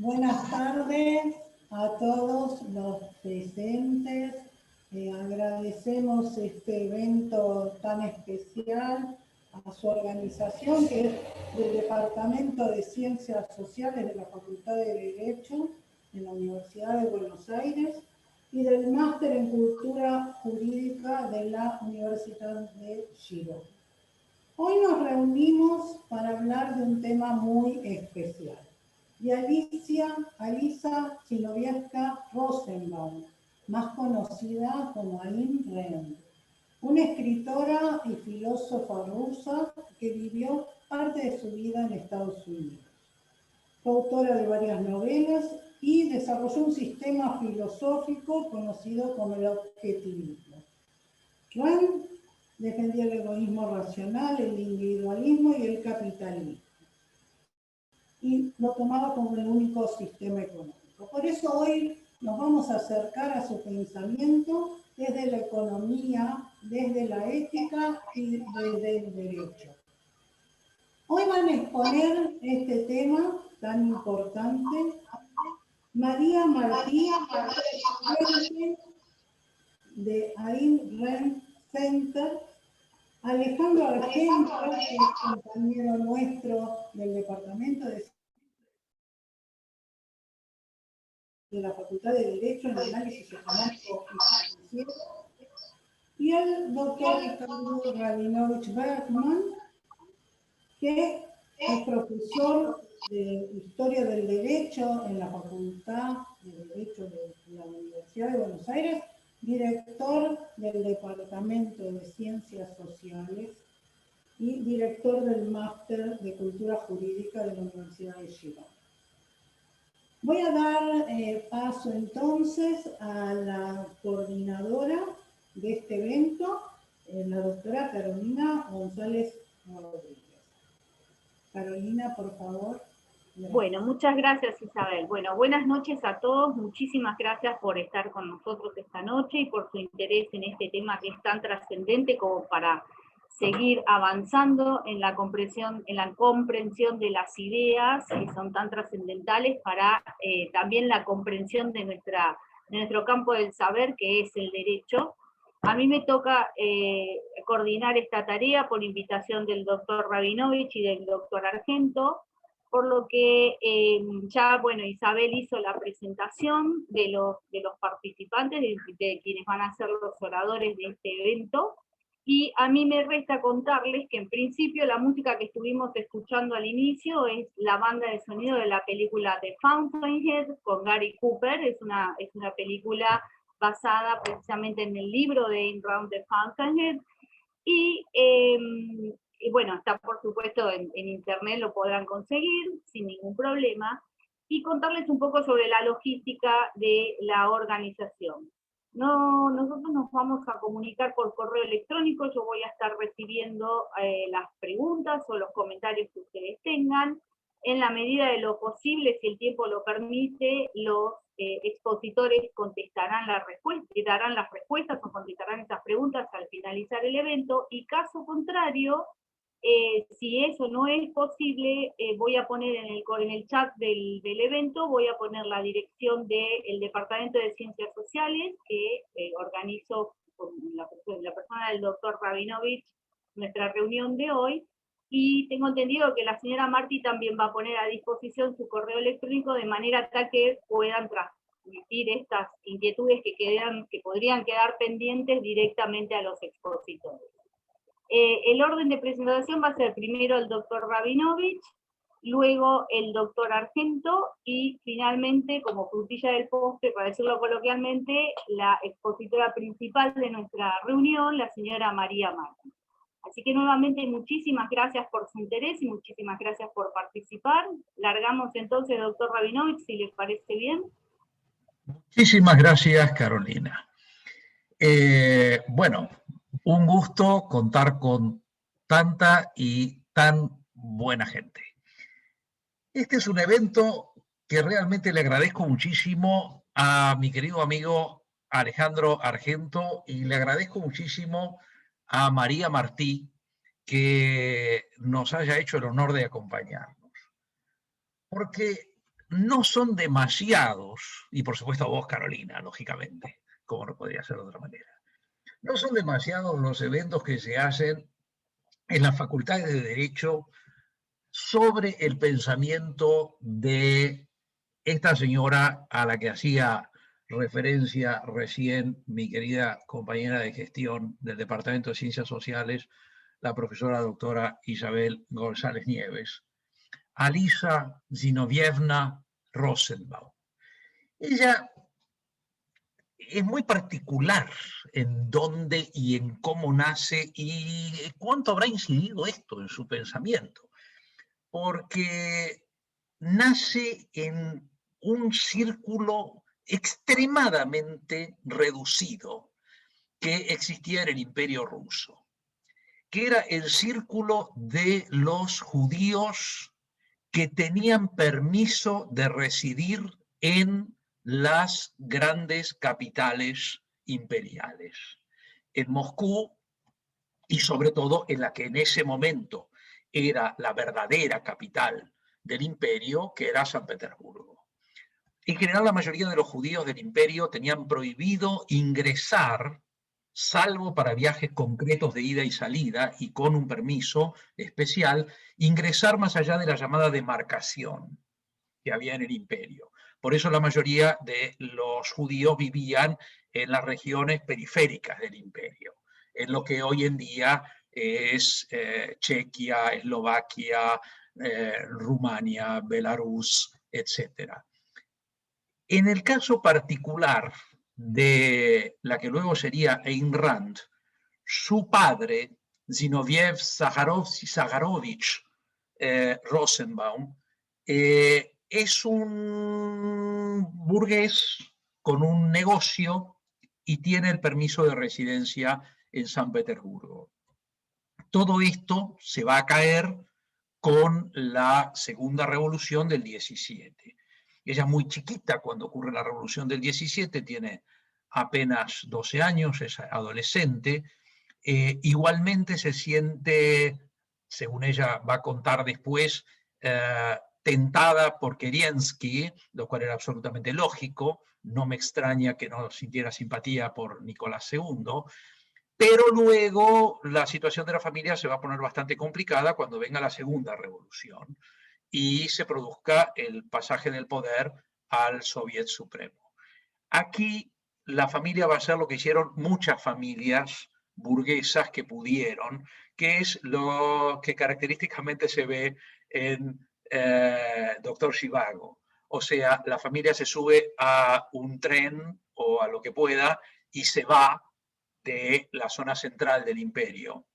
Buenas tardes a todos los presentes. Agradecemos este evento tan especial a su organización, que es del Departamento de Ciencias Sociales de la Facultad de Derecho de la Universidad de Buenos Aires y del Máster en Cultura Jurídica de la Universidad de Girona. Hoy nos reunimos para hablar de un tema muy especial. Y Alisa Zinovieska Rosenbaum, más conocida como Ayn Rand, una escritora y filósofa rusa que vivió parte de su vida en Estados Unidos. Fue autora de varias novelas y desarrolló un sistema filosófico conocido como el objetivismo. Rand defendía el egoísmo racional, el individualismo y el capitalismo, y lo tomaba como el único sistema económico. Por eso hoy nos vamos a acercar a su pensamiento desde la economía, desde la ética y desde el derecho. Hoy van a exponer este tema tan importante María Martí, de Ayn Rand Center, Alejandro Argento, que es compañero nuestro del Departamento de la Facultad de Derecho en Análisis Económico y Financiero, y el doctor Ricardo Rabinovich Bergman, que es profesor de Historia del Derecho en la Facultad de Derecho de la Universidad de Buenos Aires, director del Departamento de Ciencias Sociales y director del Máster de Cultura Jurídica de la Universidad de Girona. Voy a dar paso entonces a la coordinadora de este evento, la doctora Carolina González Rodríguez. Carolina, por favor. Bueno, muchas gracias, Isabel. Bueno, buenas noches a todos. Muchísimas gracias por estar con nosotros esta noche y por su interés en este tema que es tan trascendente como para seguir avanzando en la comprensión de las ideas que son tan trascendentales para también la comprensión de nuestro campo del saber, que es el derecho. A mí me toca coordinar esta tarea por invitación del doctor Rabinovich y del doctor Argento, por lo que Isabel hizo la presentación de los participantes, de quienes van a ser los oradores de este evento, y a mí me resta contarles que en principio la música que estuvimos escuchando al inicio es la banda de sonido de la película The Fountainhead con Gary Cooper. Es una película basada precisamente en el libro de Ayn Rand, The Fountainhead, y bueno, está por supuesto en internet, lo podrán conseguir sin ningún problema, y contarles un poco sobre la logística de la organización. Nosotros nos vamos a comunicar por correo electrónico. Yo voy a estar recibiendo las preguntas o los comentarios que ustedes tengan. En la medida de lo posible, si el tiempo lo permite, los expositores contestarán darán las respuestas o contestarán esas preguntas al finalizar el evento, y caso contrario, si eso no es posible, voy a poner en el chat del evento, voy a poner la dirección del Departamento de Ciencias Sociales, que organizó con la persona del doctor Rabinovich nuestra reunión de hoy, y tengo entendido que la señora Martí también va a poner a disposición su correo electrónico de manera tal que puedan transmitir estas inquietudes que podrían quedar pendientes directamente a los expositores. El orden de presentación va a ser primero el doctor Rabinovich, luego el doctor Argento, y finalmente, como frutilla del postre, para decirlo coloquialmente, la expositora principal de nuestra reunión, la señora María Martí. Así que nuevamente muchísimas gracias por su interés y muchísimas gracias por participar. Largamos entonces, doctor Rabinovich, si les parece bien. Muchísimas gracias, Carolina. Bueno, un gusto contar con tanta y tan buena gente. Este es un evento que realmente le agradezco muchísimo a mi querido amigo Alejandro Argento, y le agradezco muchísimo a María Martí que nos haya hecho el honor de acompañarnos. Porque no son demasiados, y por supuesto vos, Carolina, lógicamente, como no podría ser de otra manera, no son demasiados los eventos que se hacen en las facultades de Derecho sobre el pensamiento de esta señora a la que hacía referencia recién mi querida compañera de gestión del Departamento de Ciencias Sociales, la profesora doctora Isabel González Nieves, Alisa Zinovievna Rosenbaum. Ella es muy particular en dónde y en cómo nace y cuánto habrá incidido esto en su pensamiento, porque nace en un círculo extremadamente reducido que existía en el Imperio Ruso, que era el círculo de los judíos que tenían permiso de residir en las grandes capitales imperiales, en Moscú y sobre todo en la que en ese momento era la verdadera capital del imperio, que era San Petersburgo. En general, la mayoría de los judíos del imperio tenían prohibido ingresar, salvo para viajes concretos de ida y salida y con un permiso especial, ingresar más allá de la llamada demarcación que había en el imperio. Por eso la mayoría de los judíos vivían en las regiones periféricas del imperio, en lo que hoy en día es Chequia, Eslovaquia, Rumania, Belarus, etc. En el caso particular de la que luego sería Ayn Rand, su padre, Zinoviev Zaharovich Rosenbaum, es un burgués con un negocio y tiene el permiso de residencia en San Petersburgo. Todo esto se va a caer con la segunda revolución del 17. Ella es muy chiquita cuando ocurre la revolución del 17, tiene apenas 12 años, es adolescente. Igualmente se siente, según ella va a contar después, tentada por Kerensky, lo cual era absolutamente lógico. No me extraña que no sintiera simpatía por Nicolás II, pero luego la situación de la familia se va a poner bastante complicada cuando venga la segunda revolución y se produzca el pasaje del poder al Soviet Supremo. Aquí la familia va a hacer lo que hicieron muchas familias burguesas que pudieron, que es lo que característicamente se ve en Doctor Zhivago. O sea, la familia se sube a un tren o a lo que pueda y se va de la zona central del imperio.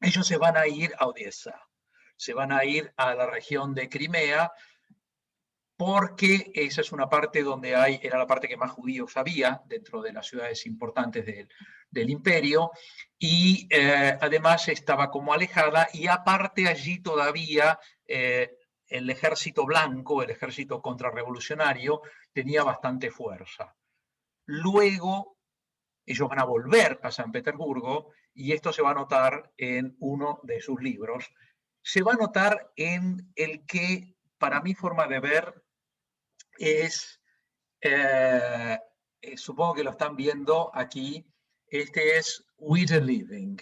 Ellos se van a ir a Odessa, se van a ir a la región de Crimea, porque esa es una parte donde era la parte que más judíos había dentro de las ciudades importantes del imperio, y además estaba como alejada, y aparte allí todavía el ejército blanco, el ejército contrarrevolucionario, tenía bastante fuerza. Luego ellos van a volver a San Petersburgo, y esto se va a notar en uno de sus libros. Se va a notar en el que, para mi forma de ver, es, supongo que lo están viendo aquí, este es We the Living.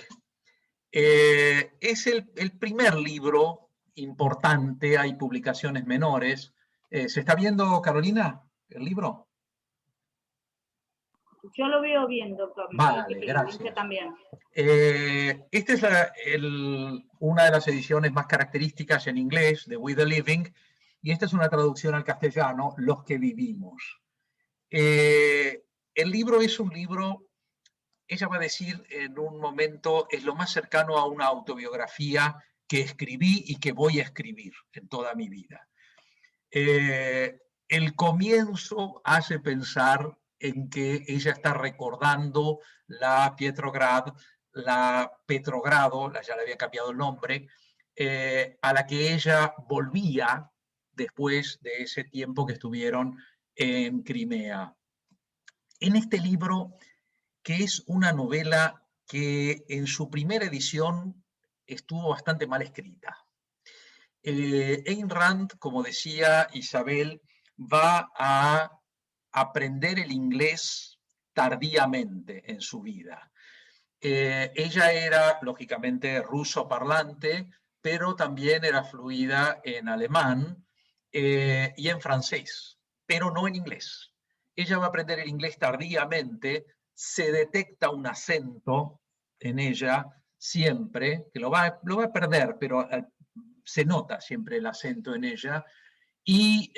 Es el primer libro importante, hay publicaciones menores. ¿Se está viendo, Carolina, el libro? Yo lo veo bien, doctor. Vale, gracias. También. Esta es una de las ediciones más características en inglés de We the Living, y esta es una traducción al castellano, Los que vivimos. El libro es un libro, ella va a decir en un momento, es lo más cercano a una autobiografía que escribí y que voy a escribir en toda mi vida. El comienzo hace pensar en que ella está recordando la Petrogrado, ya le había cambiado el nombre, a la que ella volvía después de ese tiempo que estuvieron en Crimea. En este libro, que es una novela que en su primera edición estuvo bastante mal escrita. Ayn Rand, como decía Isabel, va a aprender el inglés tardíamente en su vida. Ella era, lógicamente, ruso parlante, pero también era fluida en alemán y en francés, pero no en inglés. Ella va a aprender el inglés tardíamente, se detecta un acento en ella siempre, que lo va a perder, pero se nota siempre el acento en ella, y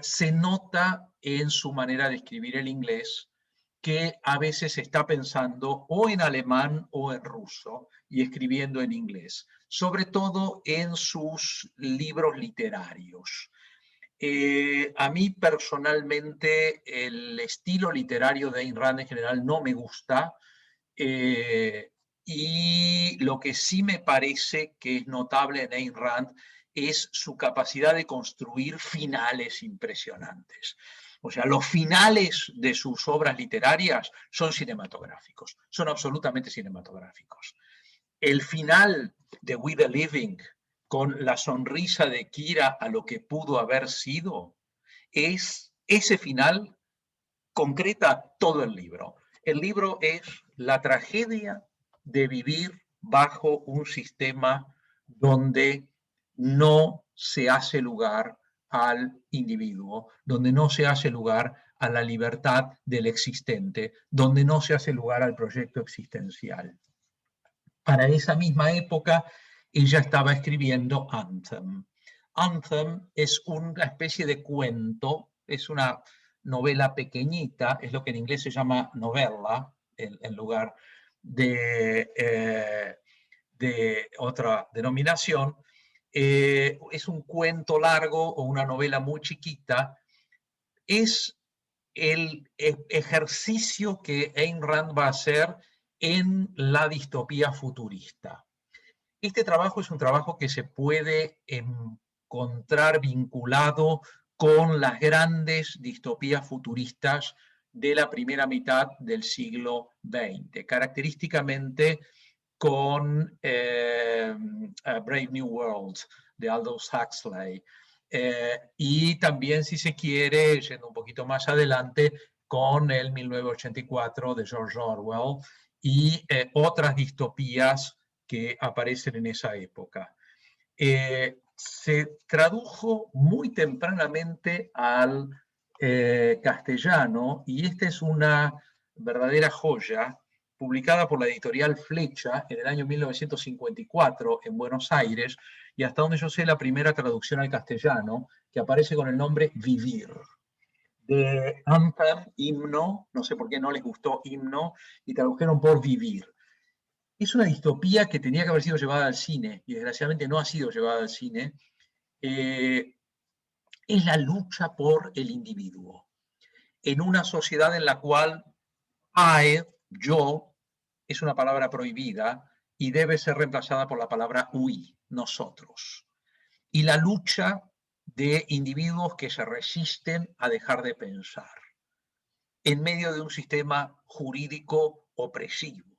se nota en su manera de escribir el inglés que a veces está pensando o en alemán o en ruso y escribiendo en inglés, sobre todo en sus libros literarios. A mí personalmente el estilo literario de Ayn Rand en general no me gusta, y lo que sí me parece que es notable en Ayn Rand es su capacidad de construir finales impresionantes. O sea, los finales de sus obras literarias son cinematográficos, son absolutamente cinematográficos. El final de We the Living, con la sonrisa de Kira a lo que pudo haber sido, ese final concreta todo el libro. El libro es la tragedia de vivir bajo un sistema donde no se hace lugar al individuo, donde no se hace lugar a la libertad del existente, donde no se hace lugar al proyecto existencial. Para esa misma época, ella estaba escribiendo Anthem. Anthem es una especie de cuento, es una novela pequeñita, es lo que en inglés se llama novela, en lugar de otra denominación. Es un cuento largo o una novela muy chiquita. Es el ejercicio que Ayn Rand va a hacer en la distopía futurista. Este trabajo es un trabajo que se puede encontrar vinculado con las grandes distopías futuristas de la primera mitad del siglo XX, característicamente con Brave New World de Aldous Huxley, y también, si se quiere, yendo un poquito más adelante, con el 1984 de George Orwell y otras distopías que aparecen en esa época. Se tradujo muy tempranamente al castellano, y esta es una verdadera joya, publicada por la editorial Flecha en el año 1954 en Buenos Aires, y hasta donde yo sé la primera traducción al castellano, que aparece con el nombre Vivir. De Anthem, himno, no sé por qué no les gustó himno, y tradujeron por Vivir. Es una distopía que tenía que haber sido llevada al cine, y desgraciadamente no ha sido llevada al cine. Es la lucha por el individuo, en una sociedad en la cual I, yo, es una palabra prohibida y debe ser reemplazada por la palabra we, nosotros. Y la lucha de individuos que se resisten a dejar de pensar en medio de un sistema jurídico opresivo.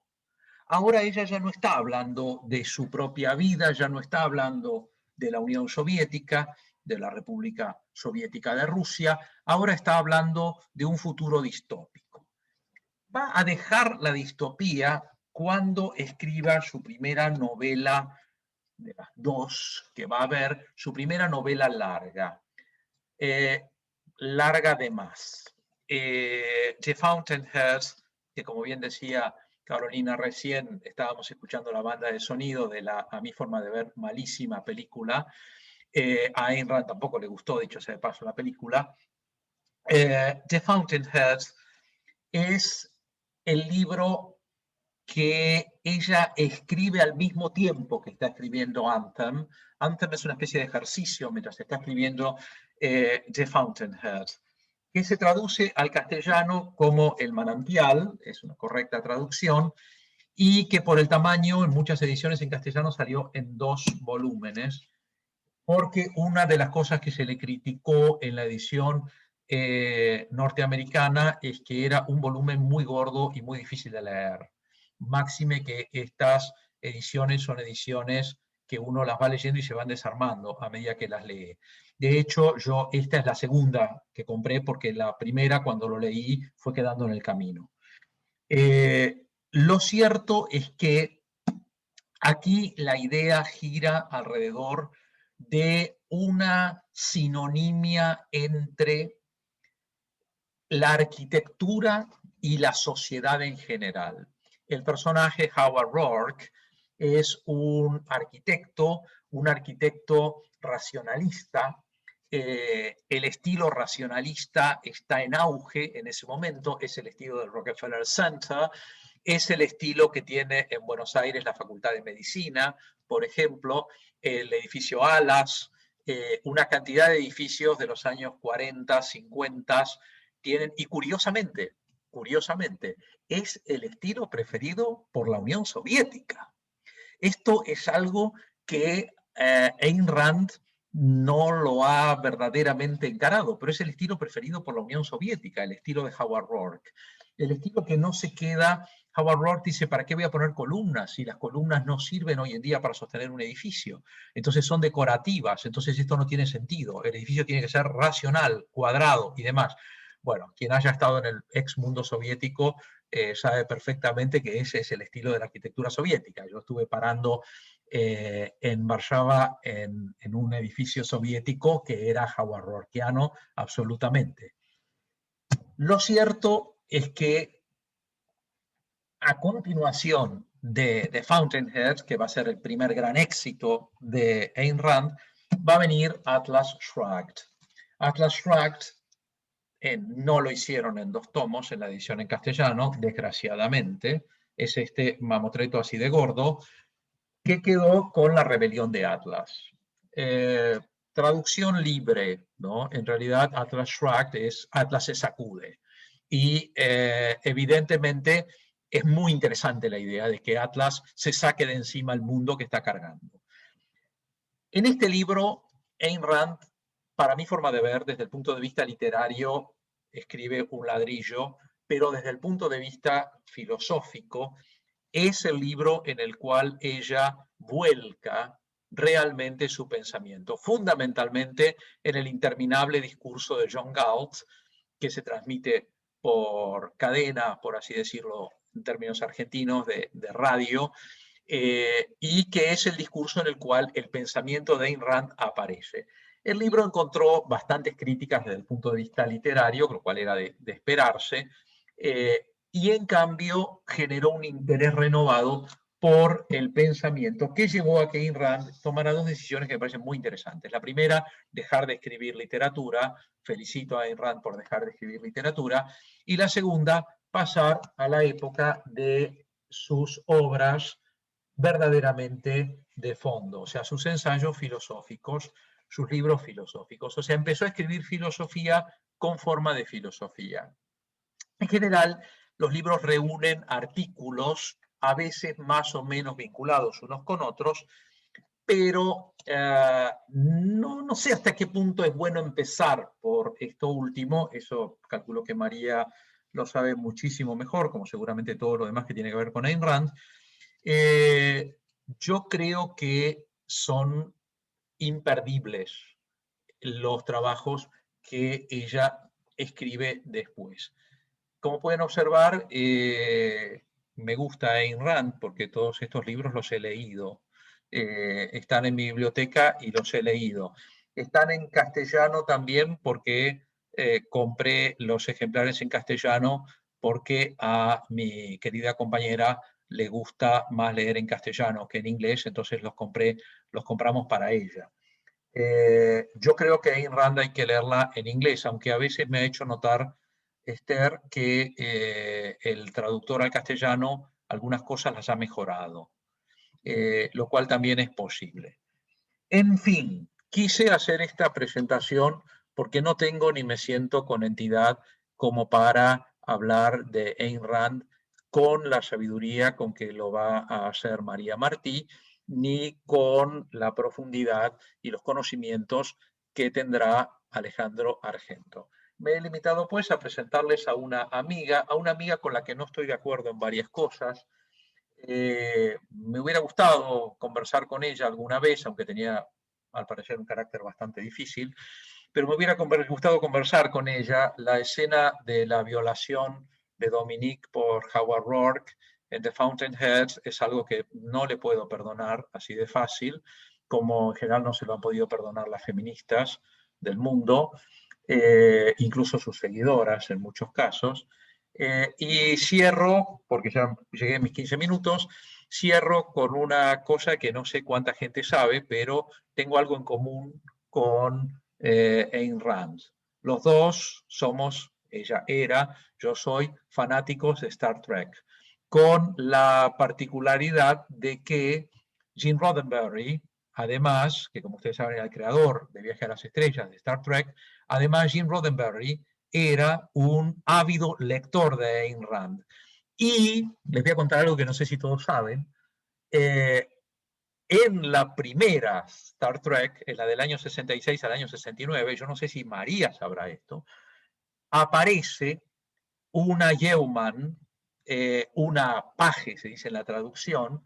Ahora ella ya no está hablando de su propia vida, ya no está hablando de la Unión Soviética, de la República Soviética de Rusia, ahora está hablando de un futuro distópico. Va a dejar la distopía cuando escriba su primera novela, de las dos que va a haber, su primera novela larga, larga de más. The Fountainhead, que como bien decía Carolina recién, estábamos escuchando la banda de sonido de la, a mi forma de ver, malísima película. A Ayn Rand tampoco le gustó, dicho sea de paso, la película. The Fountainhead es el libro que ella escribe al mismo tiempo que está escribiendo Anthem. Anthem es una especie de ejercicio mientras está escribiendo The Fountainhead, que se traduce al castellano como El manantial, es una correcta traducción, y que por el tamaño en muchas ediciones en castellano salió en 2 volúmenes, porque una de las cosas que se le criticó en la edición norteamericana es que era un volumen muy gordo y muy difícil de leer. Máxime que estas ediciones son ediciones que uno las va leyendo y se van desarmando a medida que las lee. De hecho, esta es la segunda que compré porque la primera, cuando lo leí, fue quedando en el camino. Lo cierto es que aquí la idea gira alrededor de una sinonimia entre la arquitectura y la sociedad en general. El personaje Howard Roark es un arquitecto racionalista. El estilo racionalista está en auge en ese momento, es el estilo del Rockefeller Center, es el estilo que tiene en Buenos Aires la Facultad de Medicina, por ejemplo, el edificio Alas, una cantidad de edificios de los años 40, 50, tienen, y curiosamente, es el estilo preferido por la Unión Soviética. Esto es algo que Ayn Rand no lo ha verdaderamente encarado, pero es el estilo preferido por la Unión Soviética, el estilo de Howard Roark. El estilo que no se queda. Howard Roark dice, ¿para qué voy a poner columnas si las columnas no sirven hoy en día para sostener un edificio? Entonces son decorativas, entonces esto no tiene sentido. El edificio tiene que ser racional, cuadrado y demás. Bueno, quien haya estado en el ex mundo soviético sabe perfectamente que ese es el estilo de la arquitectura soviética. Yo estuve parando en Varsovia en un edificio soviético que era Howard Roarkiano absolutamente. Lo cierto es que a continuación de Fountainhead, que va a ser el primer gran éxito de Ayn Rand, va a venir Atlas Shrugged. Atlas Shrugged no lo hicieron en 2 tomos, en la edición en castellano, desgraciadamente. Es este mamotreto así de gordo, que quedó con La rebelión de Atlas. Traducción libre, ¿no? En realidad Atlas Shrugged es Atlas se sacude. Y evidentemente es muy interesante la idea de que Atlas se saque de encima el mundo que está cargando. En este libro, Ayn Rand, para mi forma de ver, desde el punto de vista literario, escribe un ladrillo, pero desde el punto de vista filosófico, es el libro en el cual ella vuelca realmente su pensamiento, fundamentalmente en el interminable discurso de John Galt, que se transmite por cadena, por así decirlo, en términos argentinos, de radio, y que es el discurso en el cual el pensamiento de Ayn Rand aparece. El libro encontró bastantes críticas desde el punto de vista literario, lo cual era de esperarse, y en cambio generó un interés renovado por el pensamiento que llevó a que Ayn Rand tomara 2 decisiones que me parecen muy interesantes. La primera, dejar de escribir literatura. Felicito a Ayn Rand por dejar de escribir literatura. Y la segunda, pasar a la época de sus obras verdaderamente de fondo, o sea, sus ensayos filosóficos, sus libros filosóficos. O sea, empezó a escribir filosofía con forma de filosofía. En general, los libros reúnen artículos, a veces más o menos vinculados unos con otros, pero no sé hasta qué punto es bueno empezar por esto último. Eso calculo que María lo sabe muchísimo mejor, como seguramente todo lo demás que tiene que ver con Ayn Rand. Yo creo que son imperdibles los trabajos que ella escribe después. Como pueden observar, me gusta Ayn Rand porque todos estos libros los he leído. Están en mi biblioteca y los he leído. Están en castellano también porque compré los ejemplares en castellano porque a mi querida compañera le gusta más leer en castellano que en inglés, entonces los compramos para ella. Yo creo que Ayn Rand hay que leerla en inglés, aunque a veces me ha hecho notar, Esther, que el traductor al castellano algunas cosas las ha mejorado, lo cual también es posible. En fin, quise hacer esta presentación porque no tengo ni me siento con entidad como para hablar de Ayn Rand con la sabiduría con que lo va a hacer María Martí, ni con la profundidad y los conocimientos que tendrá Alejandro Argento. Me he limitado pues a presentarles a una amiga con la que no estoy de acuerdo en varias cosas. Me hubiera gustado conversar conversar con ella alguna vez, aunque tenía al parecer un carácter bastante difícil, pero me hubiera gustado conversar con ella la escena de la violación de Dominique por Howard Rourke en The Fountainhead. Es algo que no le puedo perdonar así de fácil, como en general no se lo han podido perdonar las feministas del mundo, incluso sus seguidoras en muchos casos. Y cierro, porque ya llegué a mis 15 minutos, cierro con una cosa que no sé cuánta gente sabe, pero tengo algo en común con Ayn Rand. Los dos somos, ella era, yo soy fanáticos de Star Trek, con la particularidad de que Gene Roddenberry, además, que como ustedes saben era el creador de Viaje a las Estrellas de Star Trek, además Gene Roddenberry era un ávido lector de Ayn Rand. Y les voy a contar algo que no sé si todos saben. En la primera Star Trek, en la del año 66 al año 69, yo no sé si María sabrá esto, aparece una yeoman, una paje, se dice en la traducción,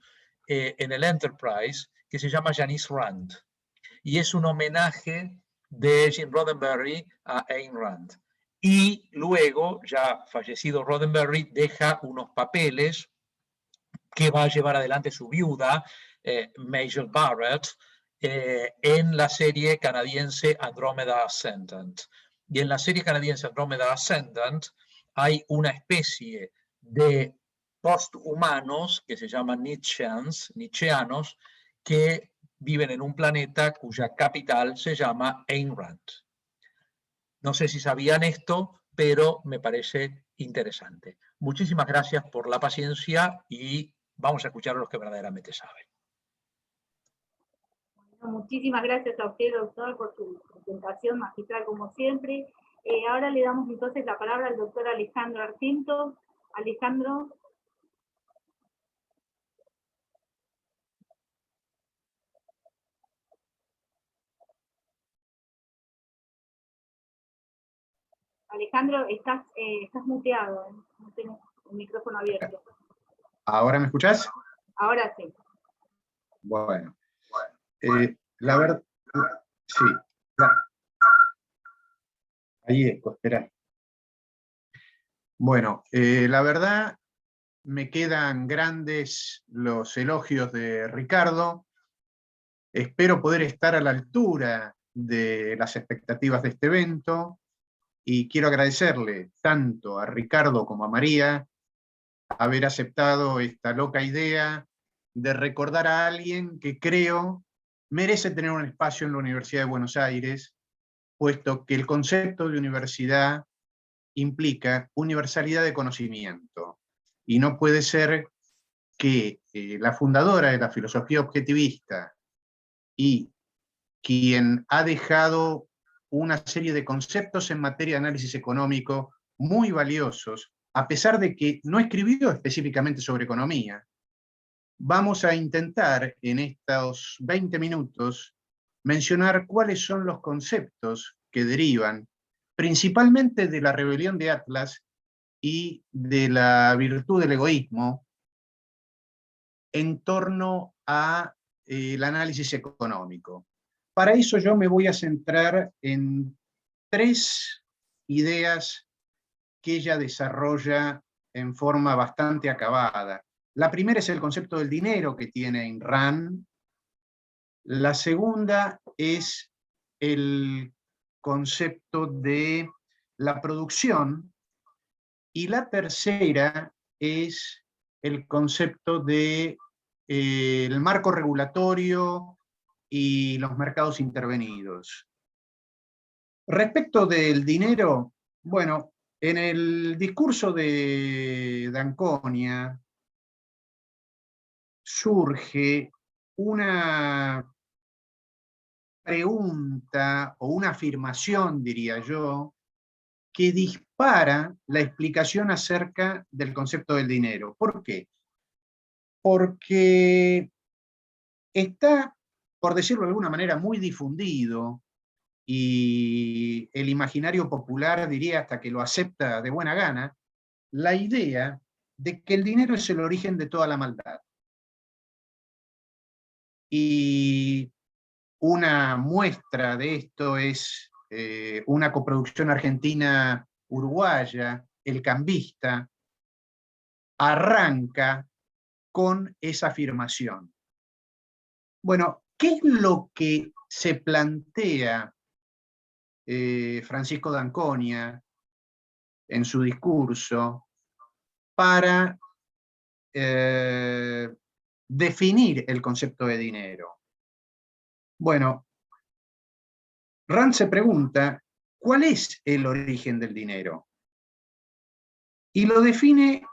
en el Enterprise, que se llama Janice Rand. Y es un homenaje de Gene Roddenberry a Ayn Rand. Y luego, ya fallecido Roddenberry, deja unos papeles que va a llevar adelante su viuda, Majel Barrett, en la serie canadiense Andromeda Ascendant. Y en la serie canadiense Andromeda Ascendant hay una especie de posthumanos que se llaman nietzscheanos, que viven en un planeta cuya capital se llama Ayn Rand. No sé si sabían esto, pero me parece interesante. Muchísimas gracias por la paciencia y vamos a escuchar a los que verdaderamente saben. Bueno, muchísimas gracias a usted, doctor, por su presentación magistral como siempre. Ahora le damos entonces la palabra al doctor Alejandro Argento. Alejandro. Alejandro, estás muteado, no tienes el micrófono abierto. ¿Ahora me escuchás? Ahora sí. Bueno, la verdad, sí. Ahí espera. Bueno, la verdad, me quedan grandes los elogios de Ricardo. Espero poder estar a la altura de las expectativas de este evento y quiero agradecerle tanto a Ricardo como a María haber aceptado esta loca idea de recordar a alguien que creo merece tener un espacio en la Universidad de Buenos Aires, puesto que el concepto de universidad implica universalidad de conocimiento. Y no puede ser que la fundadora de la filosofía objetivista y quien ha dejado una serie de conceptos en materia de análisis económico muy valiosos, a pesar de que no escribió específicamente sobre economía. Vamos a intentar en estos 20 minutos mencionar cuáles son los conceptos que derivan principalmente de la rebelión de Atlas y de la virtud del egoísmo en torno a el análisis económico. Para eso yo me voy a centrar en 3 ideas que ella desarrolla en forma bastante acabada. La primera es el concepto del dinero que tiene Ayn Rand. La segunda es el concepto de la producción. Y la tercera es el concepto de el marco regulatorio y los mercados intervenidos. Respecto del dinero, bueno, en el discurso de D'Anconia surge una pregunta o una afirmación, diría yo, que dispara la explicación acerca del concepto del dinero. ¿Por qué? Porque está, por decirlo de alguna manera, muy difundido, y el imaginario popular diría hasta que lo acepta de buena gana, la idea de que el dinero es el origen de toda la maldad. y una muestra de esto es una coproducción argentina-uruguaya, El Cambista, arranca con esa afirmación. Bueno, ¿qué es lo que se plantea Francisco d'Anconia en su discurso para definir el concepto de dinero? Bueno, Rand se pregunta, ¿cuál es el origen del dinero? Y lo define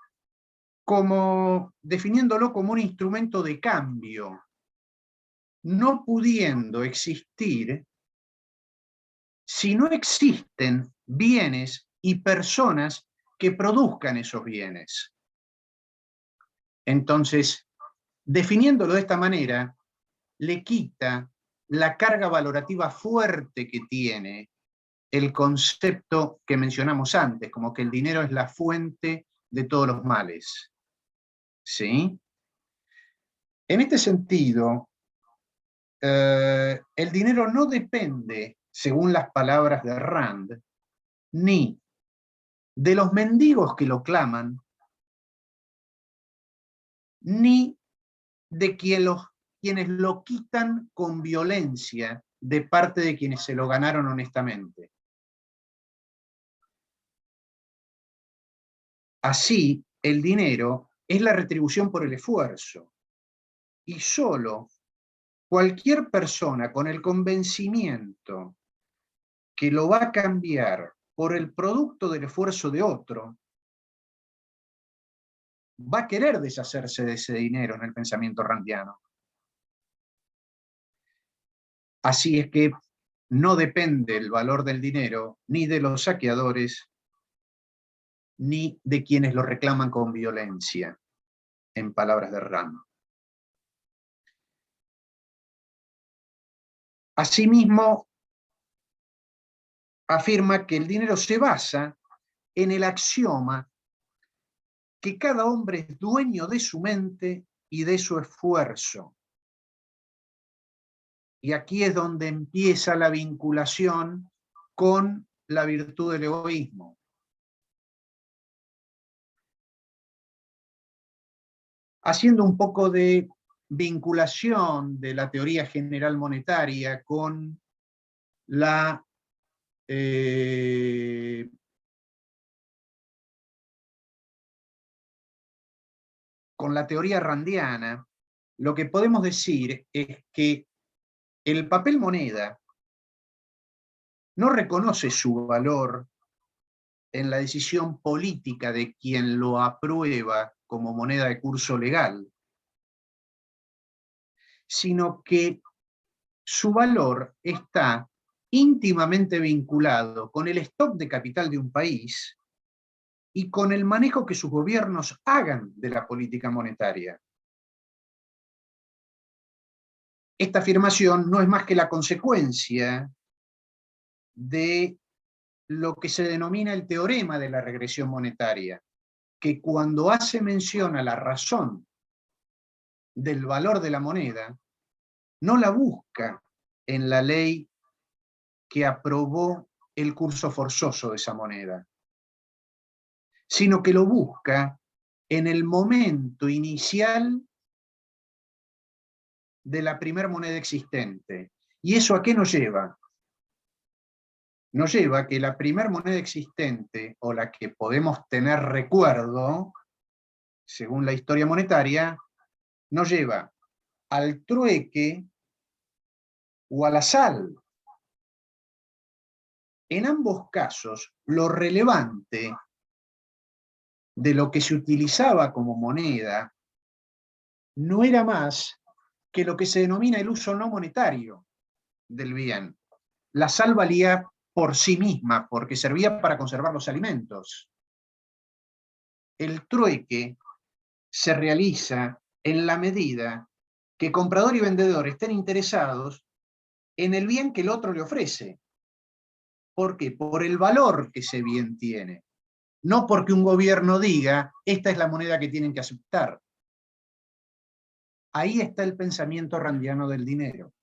definiéndolo como un instrumento de cambio, no pudiendo existir si no existen bienes y personas que produzcan esos bienes. Entonces, definiéndolo de esta manera, le quita la carga valorativa fuerte que tiene el concepto que mencionamos antes, como que el dinero es la fuente de todos los males. ¿Sí? En este sentido, el dinero no depende, según las palabras de Rand, ni de los mendigos que lo claman, ni de quienes lo quitan con violencia de parte de quienes se lo ganaron honestamente. Así, el dinero es la retribución por el esfuerzo, y solo cualquier persona con el convencimiento que lo va a cambiar por el producto del esfuerzo de otro, va a querer deshacerse de ese dinero en el pensamiento randiano. Así es que no depende el valor del dinero ni de los saqueadores, ni de quienes lo reclaman con violencia, en palabras de Rand. Asimismo, afirma que el dinero se basa en el axioma que cada hombre es dueño de su mente y de su esfuerzo. Y aquí es donde empieza la vinculación con la virtud del egoísmo. Haciendo un poco de vinculación de la teoría general monetaria con la teoría randiana, lo que podemos decir es que el papel moneda no reconoce su valor en la decisión política de quien lo aprueba como moneda de curso legal, sino que su valor está íntimamente vinculado con el stock de capital de un país y con el manejo que sus gobiernos hagan de la política monetaria. Esta afirmación no es más que la consecuencia de lo que se denomina el teorema de la regresión monetaria, que cuando hace mención a la razón del valor de la moneda, no la busca en la ley que aprobó el curso forzoso de esa moneda, sino que lo busca en el momento inicial de la primera moneda existente. ¿Y eso a qué nos lleva? Nos lleva a que la primera moneda existente, o la que podemos tener recuerdo, según la historia monetaria, nos lleva al trueque o a la sal. En ambos casos, lo relevante de lo que se utilizaba como moneda no era más que lo que se denomina el uso no monetario del bien. La sal valía por sí misma, porque servía para conservar los alimentos. El trueque se realiza en la medida que comprador y vendedor estén interesados en el bien que el otro le ofrece. ¿Por qué? Por el valor que ese bien tiene. No porque un gobierno diga, esta es la moneda que tienen que aceptar. Ahí está el pensamiento randiano del dinero.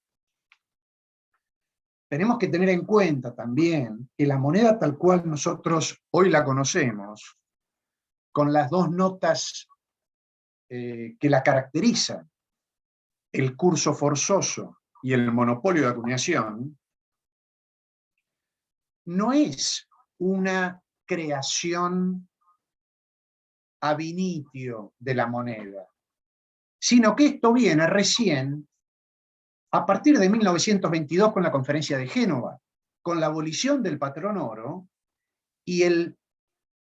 Tenemos que tener en cuenta también que la moneda tal cual nosotros hoy la conocemos, con las dos notas que la caracterizan, el curso forzoso y el monopolio de acuñación, no es una creación ab initio de la moneda, sino que esto viene recién a partir de 1922 con la Conferencia de Génova, con la abolición del patrón oro y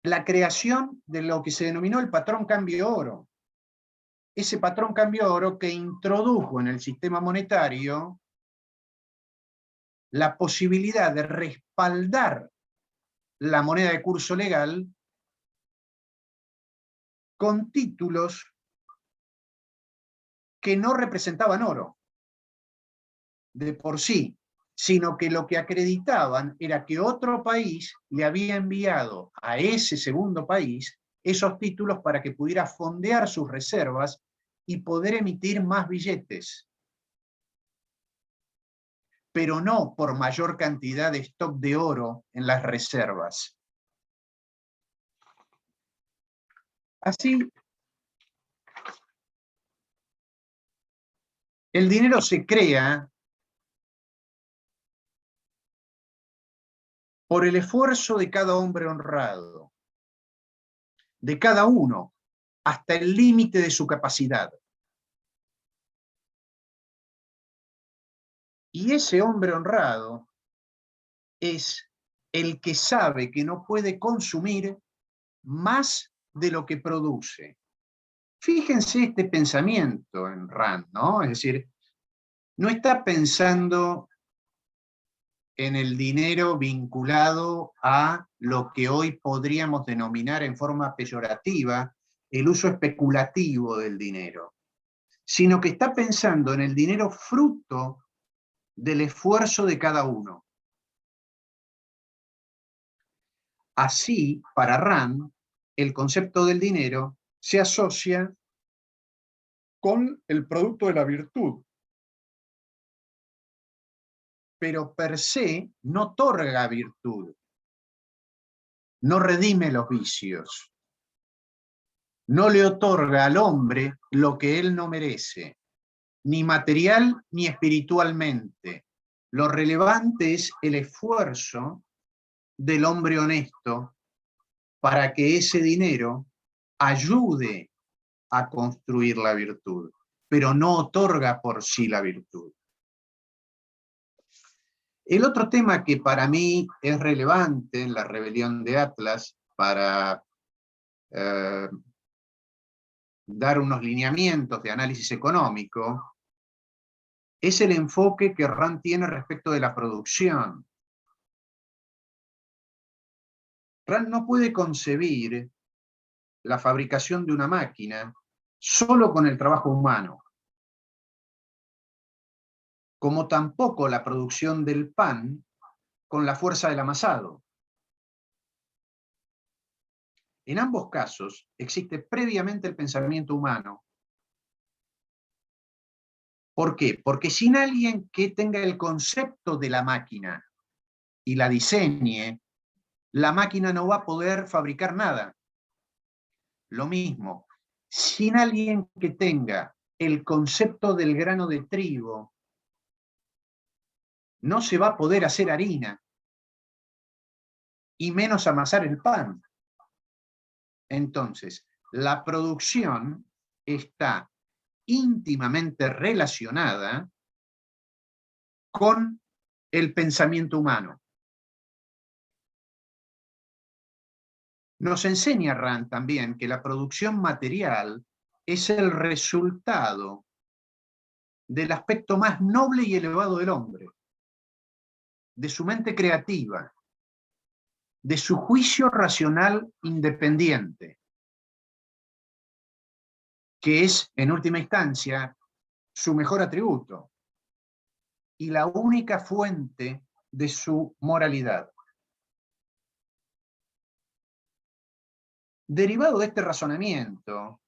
la creación de lo que se denominó el patrón cambio oro. Ese patrón cambio oro que introdujo en el sistema monetario la posibilidad de respaldar la moneda de curso legal con títulos que no representaban oro de por sí, sino que lo que acreditaban era que otro país le había enviado a ese segundo país esos títulos para que pudiera fondear sus reservas y poder emitir más billetes, pero no por mayor cantidad de stock de oro en las reservas. Así, el dinero se crea por el esfuerzo de cada hombre honrado, de cada uno, hasta el límite de su capacidad. Y ese hombre honrado es el que sabe que no puede consumir más de lo que produce. Fíjense este pensamiento en Rand, ¿no? Es decir, no está pensando en el dinero vinculado a lo que hoy podríamos denominar en forma peyorativa el uso especulativo del dinero, sino que está pensando en el dinero fruto del esfuerzo de cada uno. Así, para Rand, el concepto del dinero se asocia con el producto de la virtud, pero per se no otorga virtud, no redime los vicios, no le otorga al hombre lo que él no merece, ni material ni espiritualmente. Lo relevante es el esfuerzo del hombre honesto para que ese dinero ayude a construir la virtud, pero no otorga por sí la virtud. El otro tema que para mí es relevante en la rebelión de Atlas para dar unos lineamientos de análisis económico es el enfoque que Rand tiene respecto de la producción. Rand no puede concebir la fabricación de una máquina solo con el trabajo humano, como tampoco la producción del pan con la fuerza del amasado. En ambos casos existe previamente el pensamiento humano. ¿Por qué? Porque sin alguien que tenga el concepto de la máquina y la diseñe, la máquina no va a poder fabricar nada. Lo mismo, sin alguien que tenga el concepto del grano de trigo, no se va a poder hacer harina, y menos amasar el pan. Entonces, la producción está íntimamente relacionada con el pensamiento humano. Nos enseña Rand también que la producción material es el resultado del aspecto más noble y elevado del hombre, de su mente creativa, de su juicio racional independiente, que es, en última instancia, su mejor atributo y la única fuente de su moralidad. Derivado de este razonamiento,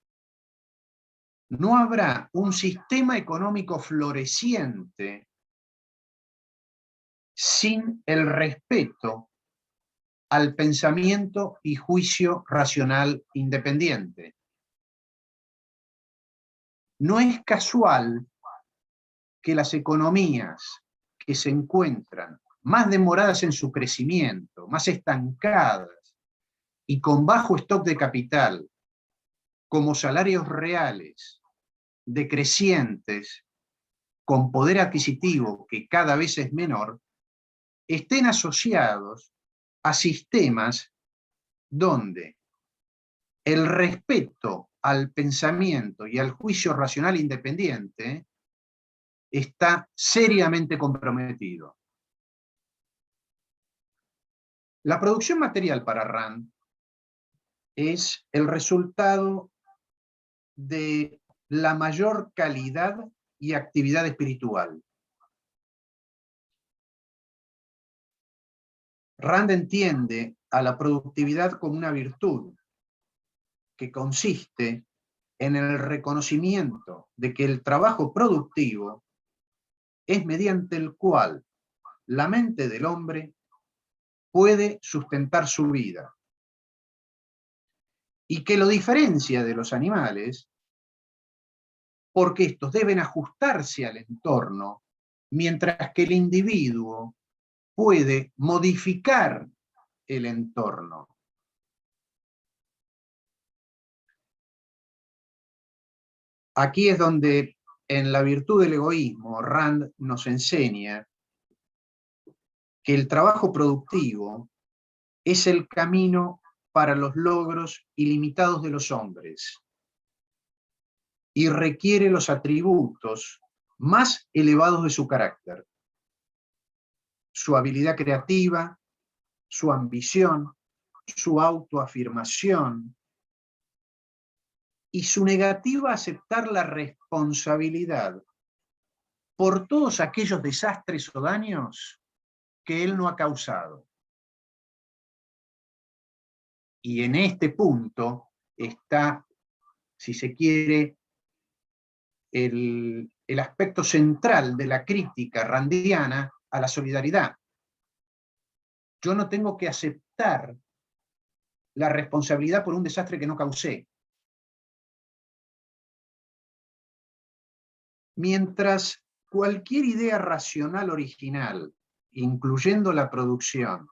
no habrá un sistema económico floreciente sin el respeto al pensamiento y juicio racional independiente. No es casual que las economías que se encuentran más demoradas en su crecimiento, más estancadas y con bajo stock de capital, como salarios reales, decrecientes, con poder adquisitivo que cada vez es menor, estén asociados a sistemas donde el respeto al pensamiento y al juicio racional independiente está seriamente comprometido. La producción material para Rand es el resultado de la mayor calidad y actividad espiritual. Rand entiende a la productividad como una virtud que consiste en el reconocimiento de que el trabajo productivo es mediante el cual la mente del hombre puede sustentar su vida y que lo diferencia de los animales porque estos deben ajustarse al entorno, mientras que el individuo puede modificar el entorno. Aquí es donde, en La virtud del egoísmo, Rand nos enseña que el trabajo productivo es el camino para los logros ilimitados de los hombres y requiere los atributos más elevados de su carácter: su habilidad creativa, su ambición, su autoafirmación y su negativa a aceptar la responsabilidad por todos aquellos desastres o daños que él no ha causado. Y en este punto está, si se quiere, el aspecto central de la crítica randiana a la solidaridad. Yo no tengo que aceptar la responsabilidad por un desastre que no causé. Mientras cualquier idea racional original, incluyendo la producción,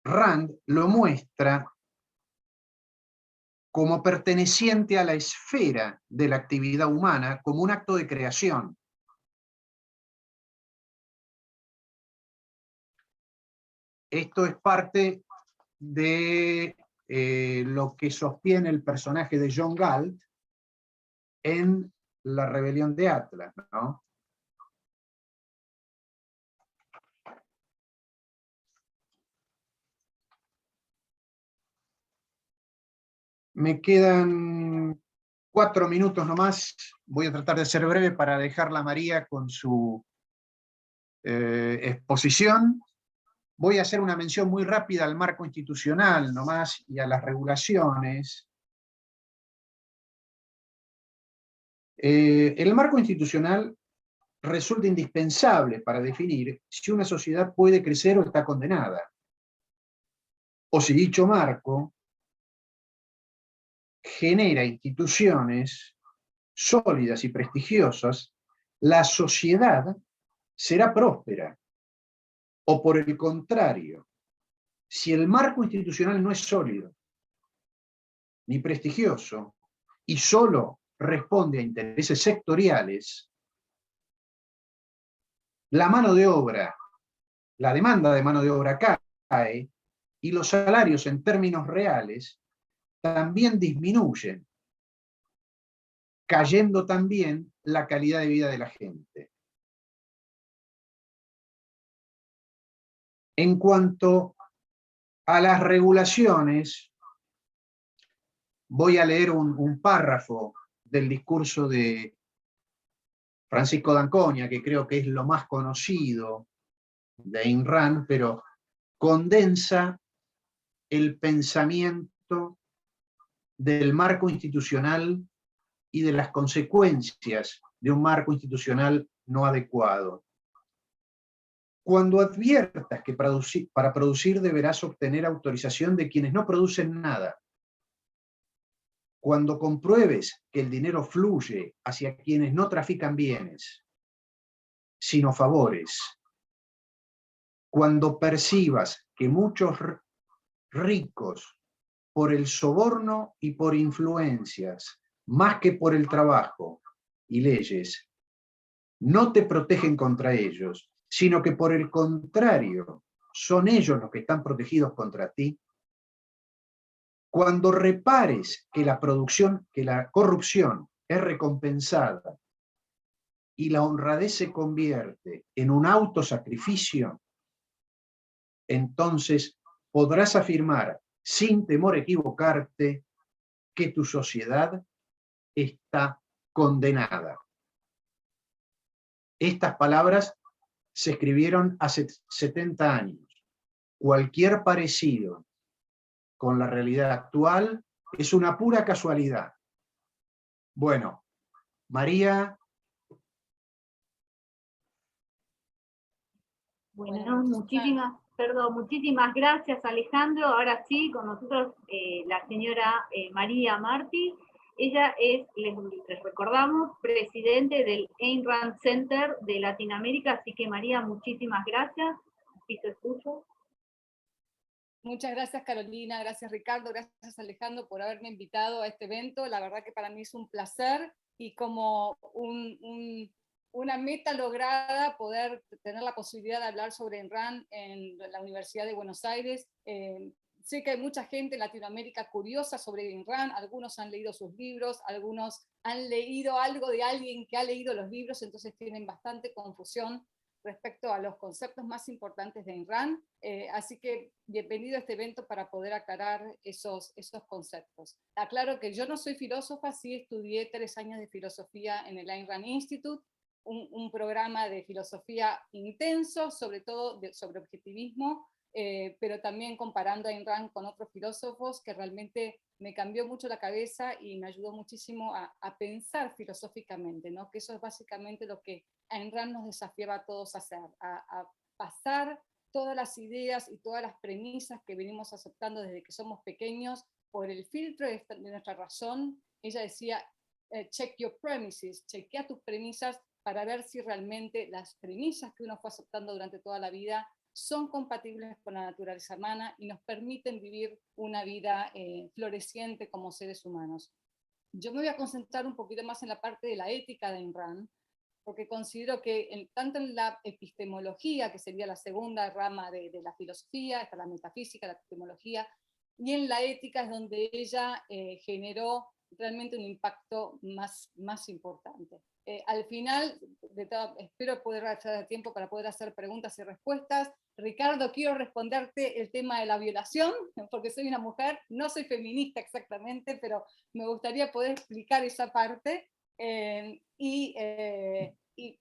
Rand lo muestra como perteneciente a la esfera de la actividad humana, como un acto de creación. Esto es parte de lo que sostiene el personaje de John Galt en La rebelión de Atlas, ¿no? Me quedan 4 minutos nomás. Voy a tratar de ser breve para dejarla a María con su exposición. Voy a hacer una mención muy rápida al marco institucional nomás y a las regulaciones. El marco institucional resulta indispensable para definir si una sociedad puede crecer o está condenada, o si dicho marco genera instituciones sólidas y prestigiosas, la sociedad será próspera. O por el contrario, si el marco institucional no es sólido ni prestigioso y solo responde a intereses sectoriales, la mano de obra, la demanda de mano de obra cae y los salarios en términos reales también disminuyen, cayendo también la calidad de vida de la gente. En cuanto a las regulaciones, voy a leer un párrafo del discurso de Francisco d'Anconia, que creo que es lo más conocido de Ayn Rand, pero condensa el pensamiento concepto del marco institucional y de las consecuencias de un marco institucional no adecuado. Cuando adviertas que para producir deberás obtener autorización de quienes no producen nada, cuando compruebes que el dinero fluye hacia quienes no trafican bienes, sino favores, cuando percibas que muchos ricos, por el soborno y por influencias, más que por el trabajo y leyes, no te protegen contra ellos, sino que por el contrario, son ellos los que están protegidos contra ti. Cuando repares que la corrupción es recompensada y la honradez se convierte en un autosacrificio, entonces podrás afirmar, sin temor a equivocarte, que tu sociedad está condenada. Estas palabras se escribieron hace 70 años. Cualquier parecido con la realidad actual es una pura casualidad. Bueno, María. Bueno, muchísimas gracias, Alejandro. Ahora sí, con nosotros la señora María Martí. Ella es, les recordamos, presidente del Ayn Rand Center de Latinoamérica, así que María, muchísimas gracias. El piso es tuyo. Muchas gracias, Carolina, gracias, Ricardo, gracias, Alejandro, por haberme invitado a este evento. La verdad que para mí es un placer y como una meta lograda poder tener la posibilidad de hablar sobre Ayn Rand en la Universidad de Buenos Aires. Sé que hay mucha gente en Latinoamérica curiosa sobre Ayn Rand, algunos han leído sus libros, algunos han leído algo de alguien que ha leído los libros, entonces tienen bastante confusión respecto a los conceptos más importantes de Ayn Rand, así que bienvenido a este evento para poder aclarar esos conceptos. Aclaro que yo no soy filósofa, sí estudié 3 años de filosofía en el Ayn Rand Institute, un programa de filosofía intenso, sobre todo sobre objetivismo, pero también comparando a Ayn Rand con otros filósofos, que realmente me cambió mucho la cabeza y me ayudó muchísimo a pensar filosóficamente, ¿no? Que eso es básicamente lo que Ayn Rand nos desafiaba a todos a hacer, a pasar todas las ideas y todas las premisas que venimos aceptando desde que somos pequeños por el filtro de nuestra razón. Ella decía, check your premises, chequea tus premisas para ver si realmente las premisas que uno fue aceptando durante toda la vida son compatibles con la naturaleza humana y nos permiten vivir una vida floreciente como seres humanos. Yo me voy a concentrar un poquito más en la parte de la ética de Ayn Rand, porque considero que tanto en la epistemología, que sería la segunda rama de la filosofía, está la metafísica, la epistemología, y en la ética es donde ella generó realmente un impacto más importante. Al final, espero poder hacer tiempo para poder hacer preguntas y respuestas. Ricardo, quiero responderte el tema de la violación, porque soy una mujer, no soy feminista exactamente, pero me gustaría poder explicar esa parte. Y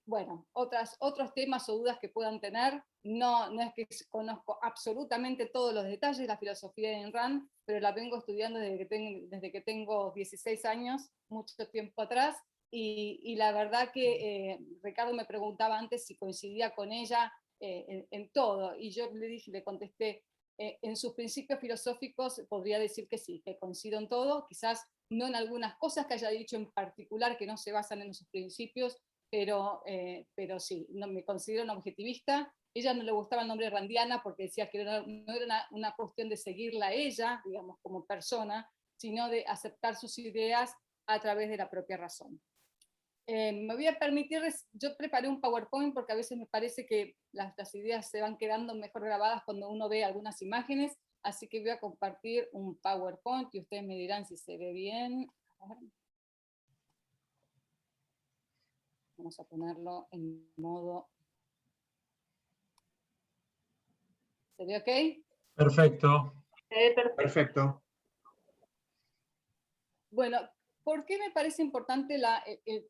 bueno, otros temas o dudas que puedan tener, no es que conozco absolutamente todos los detalles de la filosofía de Ayn Rand, pero la vengo estudiando desde que tengo 16 años, mucho tiempo atrás, y la verdad que Ricardo me preguntaba antes si coincidía con ella en todo, y yo le contesté, en sus principios filosóficos podría decir que sí, que coincido en todo, quizás no en algunas cosas que haya dicho en particular que no se basan en sus principios, pero sí, no, me considero una objetivista. Ella no le gustaba el nombre randiana porque decía que no era una cuestión de seguirla a ella, digamos, como persona, sino de aceptar sus ideas a través de la propia razón. Me voy a permitir, yo preparé un PowerPoint porque a veces me parece que las ideas se van quedando mejor grabadas cuando uno ve algunas imágenes, así que voy a compartir un PowerPoint y ustedes me dirán si se ve bien. Vamos a ponerlo en modo... ¿Se ve ok? Perfecto. Se ve perfecto. Perfecto. Bueno, ¿por qué me parece importante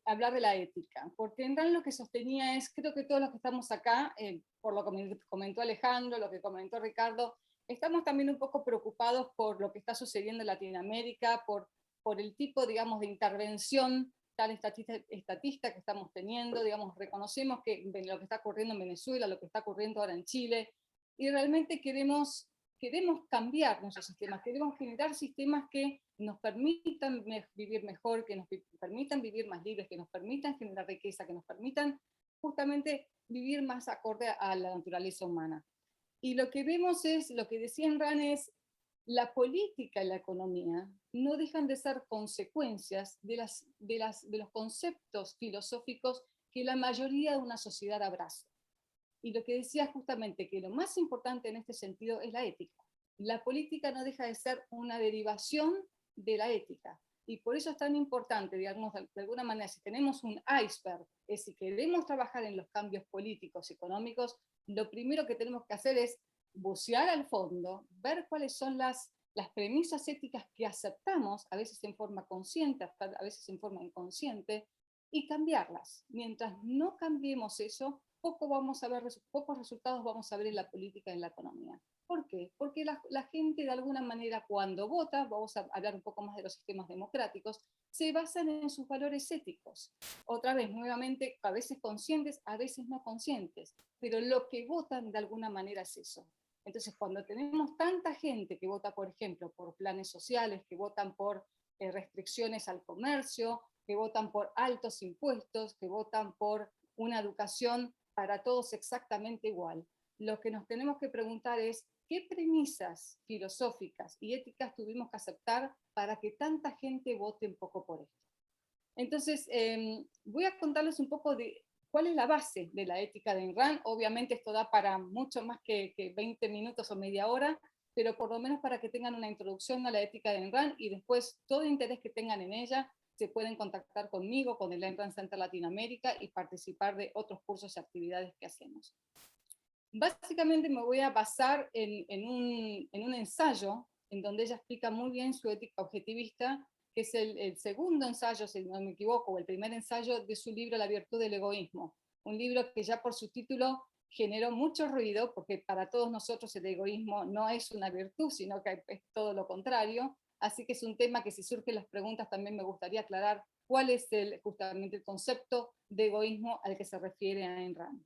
hablar de la ética? Porque en realidad lo que sostenía es, creo que todos los que estamos acá, por lo que comentó Alejandro, lo que comentó Ricardo, Estamos también un poco preocupados por lo que está sucediendo en Latinoamérica, por el tipo, digamos, de intervención tan estatista que estamos teniendo, digamos, reconocemos que lo que está ocurriendo en Venezuela, lo que está ocurriendo ahora en Chile, y realmente queremos cambiar nuestros sistemas, queremos generar sistemas que nos permitan vivir mejor, que nos permitan vivir más libres, que nos permitan generar riqueza, que nos permitan justamente vivir más acorde a la naturaleza humana. Y lo que vemos es, lo que decía Enran es, la política y la economía no dejan de ser consecuencias de los conceptos filosóficos que la mayoría de una sociedad abraza. Y lo que decía justamente que lo más importante en este sentido es la ética. La política no deja de ser una derivación de la ética. Y por eso es tan importante, digamos, de alguna manera, si tenemos un iceberg, es si queremos trabajar en los cambios políticos y económicos, lo primero que tenemos que hacer es bucear al fondo, ver cuáles son las premisas éticas que aceptamos, a veces en forma consciente, a veces en forma inconsciente, y cambiarlas. Mientras no cambiemos eso, pocos resultados vamos a ver en la política y en la economía. ¿Por qué? Porque la gente de alguna manera cuando vota, vamos a hablar un poco más de los sistemas democráticos, se basan en sus valores éticos. Otra vez, nuevamente, a veces conscientes, a veces no conscientes, pero lo que votan de alguna manera es eso. Entonces, cuando tenemos tanta gente que vota, por ejemplo, por planes sociales, que votan por restricciones al comercio, que votan por altos impuestos, que votan por una educación para todos exactamente igual, lo que nos tenemos que preguntar es qué premisas filosóficas y éticas tuvimos que aceptar para que tanta gente vote un poco por esto. Entonces, voy a contarles un poco de cuál es la base de la ética de Ayn Rand. Obviamente esto da para mucho más que 20 minutos o media hora, pero por lo menos para que tengan una introducción a la ética de Ayn Rand y después todo interés que tengan en ella, se pueden contactar conmigo, con el Ayn Rand Center Latinoamérica y participar de otros cursos y actividades que hacemos. Básicamente me voy a basar en un ensayo en donde ella explica muy bien su ética objetivista, que es el segundo ensayo, si no me equivoco, o el primer ensayo de su libro La virtud del egoísmo. Un libro que ya por su título generó mucho ruido, porque para todos nosotros el egoísmo no es una virtud, sino que es todo lo contrario. Así que es un tema que si surgen las preguntas también me gustaría aclarar cuál es justamente el concepto de egoísmo al que se refiere Ayn Rand.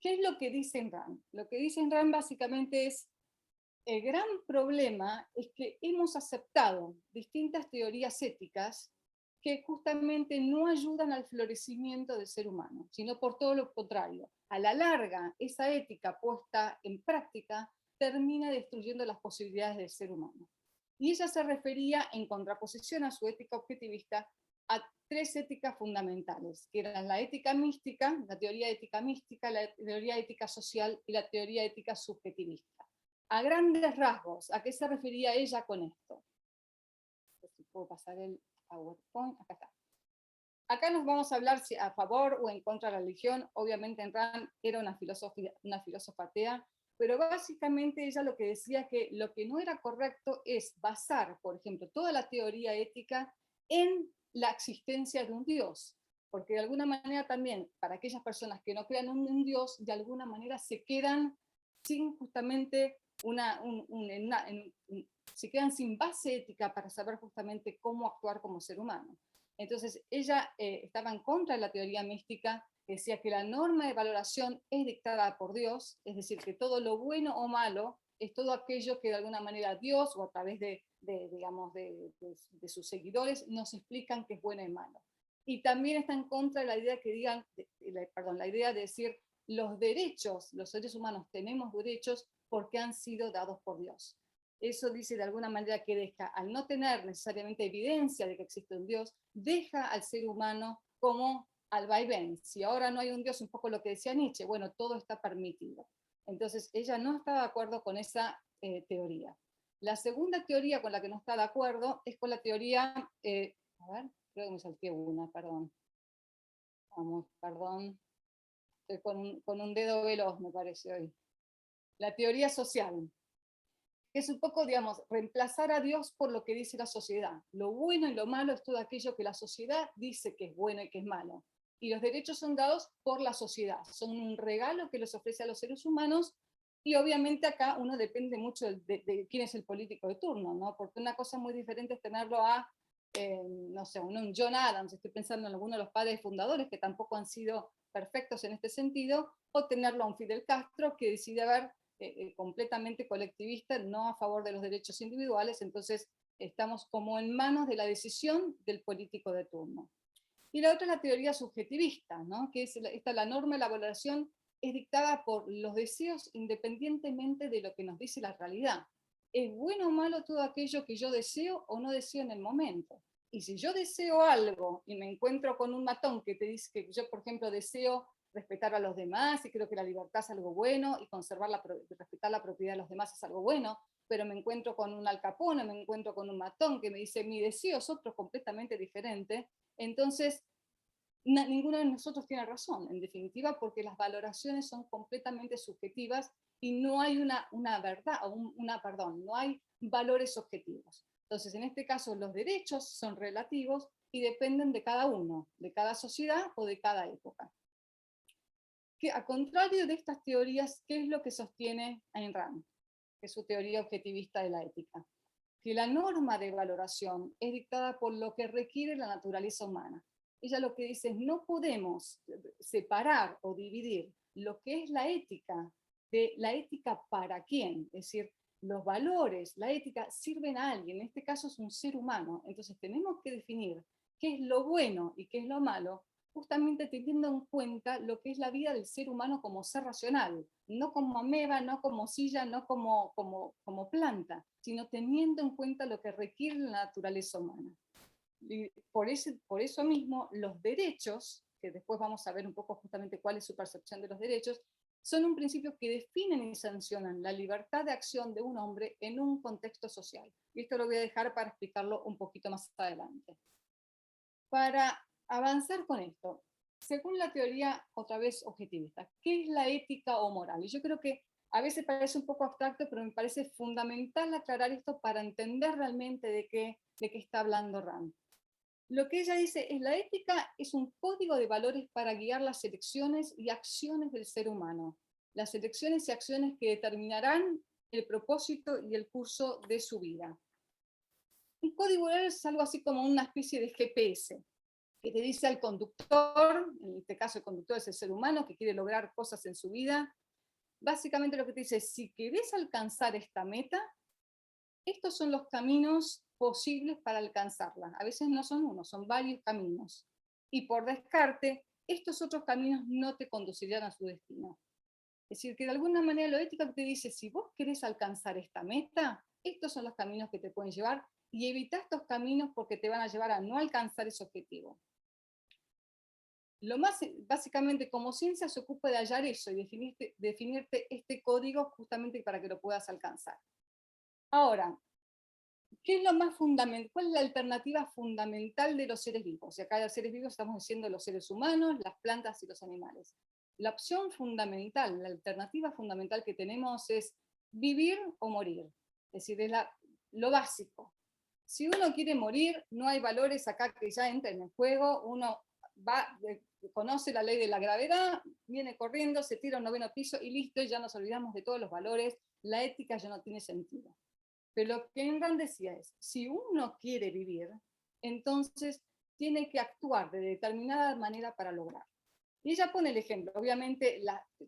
¿Qué es lo que dice Ayn Rand? Lo que dice Ayn Rand básicamente es, el gran problema es que hemos aceptado distintas teorías éticas que justamente no ayudan al florecimiento del ser humano, sino por todo lo contrario. A la larga, esa ética puesta en práctica termina destruyendo las posibilidades del ser humano. Y ella se refería, en contraposición a su ética objetivista, a tres éticas fundamentales, que eran la ética mística, la teoría ética mística, la teoría ética social y la teoría ética subjetivista. A grandes rasgos, ¿a qué se refería ella con esto? A ver si puedo pasar el PowerPoint, acá está. Acá nos vamos a hablar si a favor o en contra de la religión. Obviamente Ayn Rand era una filósofa atea, pero básicamente ella lo que decía que lo que no era correcto es basar, por ejemplo, toda la teoría ética en la existencia de un Dios, porque de alguna manera también, para aquellas personas que no crean en un Dios, de alguna manera se quedan sin justamente se quedan sin base ética para saber justamente cómo actuar como ser humano. Entonces ella estaba en contra de la teoría mística, que decía que la norma de valoración es dictada por Dios, es decir, que todo lo bueno o malo es todo aquello que de alguna manera Dios, o a través de sus seguidores, nos explican que es bueno y malo. Y también está en contra de la idea la idea de decir los derechos, los seres humanos tenemos derechos porque han sido dados por Dios. Eso dice de alguna manera que deja, al no tener necesariamente evidencia de que existe un Dios, deja al ser humano como al vaivén. Si ahora no hay un Dios, un poco lo que decía Nietzsche, bueno, todo está permitido. Entonces ella no está de acuerdo con esa teoría. La segunda teoría con la que no está de acuerdo es con la teoría, a ver, creo que me salté una, perdón. Vamos, perdón. Estoy con un dedo veloz, me parece hoy. La teoría social, que es un poco, digamos, reemplazar a Dios por lo que dice la sociedad. Lo bueno y lo malo es todo aquello que la sociedad dice que es bueno y que es malo. Y los derechos son dados por la sociedad, son un regalo que les ofrece a los seres humanos Y obviamente acá uno depende mucho de quién es el político de turno, ¿no? Porque una cosa muy diferente es tenerlo a, no sé, un John Adams, estoy pensando en algunos de los padres fundadores que tampoco han sido perfectos en este sentido, o tenerlo a un Fidel Castro que decide haber completamente colectivista, no a favor de los derechos individuales, entonces estamos como en manos de la decisión del político de turno. Y la otra es la teoría subjetivista, ¿no? Que es la norma de la valoración es dictada por los deseos independientemente de lo que nos dice la realidad. ¿Es bueno o malo todo aquello que yo deseo o no deseo en el momento? Y si yo deseo algo y me encuentro con un matón que te dice que yo, por ejemplo, deseo respetar a los demás y creo que la libertad es algo bueno y respetar la propiedad de los demás es algo bueno, pero me encuentro con un Al Capone, me encuentro con un matón que me dice mi deseo es otro completamente diferente, entonces ninguno de nosotros tiene razón, en definitiva, porque las valoraciones son completamente subjetivas y no hay una verdad, perdón, no hay valores objetivos. Entonces, en este caso, los derechos son relativos y dependen de cada uno, de cada sociedad o de cada época. Que, a contrario de estas teorías, ¿qué es lo que sostiene Ayn Rand? Que es su teoría objetivista de la ética. Que la norma de valoración es dictada por lo que requiere la naturaleza humana. Ella lo que dice es, no podemos separar o dividir lo que es la ética de la ética para quién. Es decir, los valores, la ética sirven a alguien, en este caso es un ser humano. Entonces tenemos que definir qué es lo bueno y qué es lo malo, justamente teniendo en cuenta lo que es la vida del ser humano como ser racional, no como ameba, no como silla, no como planta, sino teniendo en cuenta lo que requiere la naturaleza humana. Y por eso mismo los derechos, que después vamos a ver un poco justamente cuál es su percepción de los derechos, son un principio que definen y sancionan la libertad de acción de un hombre en un contexto social. Y esto lo voy a dejar para explicarlo un poquito más adelante. Para avanzar con esto, según la teoría, otra vez objetivista, ¿qué es la ética o moral? Y yo creo que a veces parece un poco abstracto, pero me parece fundamental aclarar esto para entender realmente de qué está hablando Rand. Lo que ella dice es la ética es un código de valores para guiar las elecciones y acciones del ser humano. Las elecciones y acciones que determinarán el propósito y el curso de su vida. Un código de valores es algo así como una especie de GPS, que te dice al conductor, en este caso el conductor es el ser humano que quiere lograr cosas en su vida, básicamente lo que te dice es, si querés alcanzar esta meta, estos son los caminos posibles para alcanzarla. A veces no son uno, son varios caminos. Y por descarte, estos otros caminos no te conducirían a su destino. Es decir, que de alguna manera lo ético te dice, si vos querés alcanzar esta meta, estos son los caminos que te pueden llevar y evita estos caminos porque te van a llevar a no alcanzar ese objetivo. Básicamente, como ciencia se ocupa de hallar eso y definirte este código justamente para que lo puedas alcanzar. Ahora, ¿qué es lo más fundamental? ¿Cuál es la alternativa fundamental de los seres vivos? Y acá de los seres vivos estamos diciendo los seres humanos, las plantas y los animales. La opción fundamental, la alternativa fundamental que tenemos es vivir o morir. Es decir, es lo básico. Si uno quiere morir, no hay valores acá que ya entren en juego, uno conoce la ley de la gravedad, viene corriendo, se tira a un 9º piso y listo, y ya nos olvidamos de todos los valores, la ética ya no tiene sentido. Pero lo que Ayn Rand decía es, si uno quiere vivir, entonces tiene que actuar de determinada manera para lograrlo. Y ella pone el ejemplo, obviamente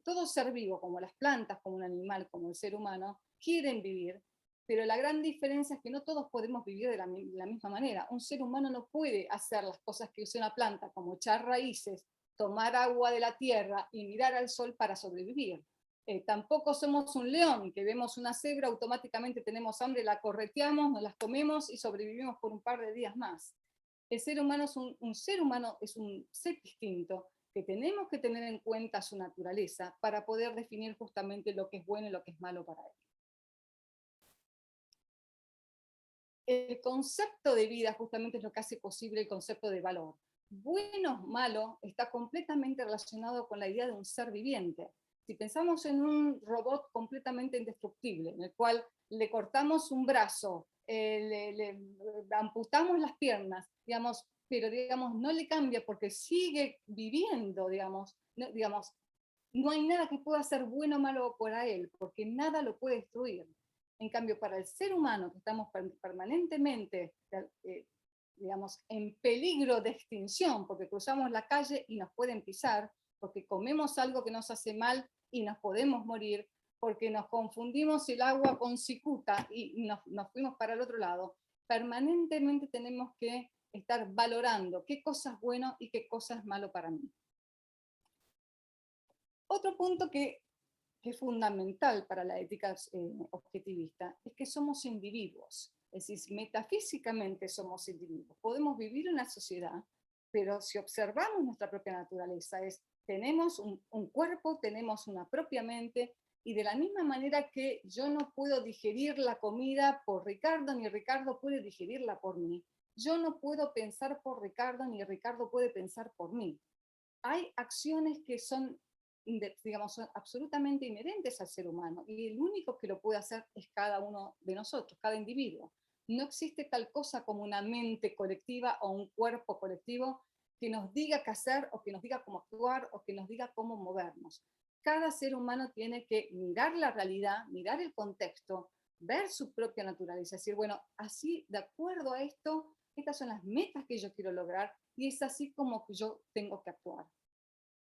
todo ser vivo, como las plantas, como un animal, como el ser humano, quieren vivir, pero la gran diferencia es que no todos podemos vivir de la misma manera. Un ser humano no puede hacer las cosas que usa una planta, como echar raíces, tomar agua de la tierra y mirar al sol para sobrevivir. Tampoco somos un león, que vemos una cebra, automáticamente tenemos hambre, la correteamos, nos las comemos y sobrevivimos por un par de días más. El ser humano es un ser distinto, que tenemos que tener en cuenta su naturaleza para poder definir justamente lo que es bueno y lo que es malo para él. El concepto de vida justamente es lo que hace posible el concepto de valor. Bueno o malo está completamente relacionado con la idea de un ser viviente. Si pensamos en un robot completamente indestructible, en el cual le cortamos un brazo, le amputamos las piernas, digamos, pero digamos, no le cambia porque sigue viviendo, digamos, no hay nada que pueda ser bueno o malo para él, porque nada lo puede destruir. En cambio, para el ser humano, que estamos permanentemente, digamos, en peligro de extinción, porque cruzamos la calle y nos pueden pisar, porque comemos algo que nos hace mal y nos podemos morir, porque nos confundimos el agua con cicuta y nos fuimos para el otro lado, permanentemente tenemos que estar valorando qué cosa es bueno y qué cosa es malo para mí. Otro punto que es fundamental para la ética objetivista es que somos individuos, es decir, metafísicamente somos individuos. Podemos vivir en una sociedad, pero si observamos nuestra propia naturaleza, tenemos un cuerpo, tenemos una propia mente, y de la misma manera que yo no puedo digerir la comida por Ricardo, ni Ricardo puede digerirla por mí, yo no puedo pensar por Ricardo, ni Ricardo puede pensar por mí. Hay acciones que son, digamos, son absolutamente inherentes al ser humano, y el único que lo puede hacer es cada uno de nosotros, cada individuo. No existe tal cosa como una mente colectiva o un cuerpo colectivo que nos diga qué hacer, o que nos diga cómo actuar, o que nos diga cómo movernos. Cada ser humano tiene que mirar la realidad, mirar el contexto, ver su propia naturaleza, decir, bueno, así, de acuerdo a esto, estas son las metas que yo quiero lograr, y es así como yo tengo que actuar.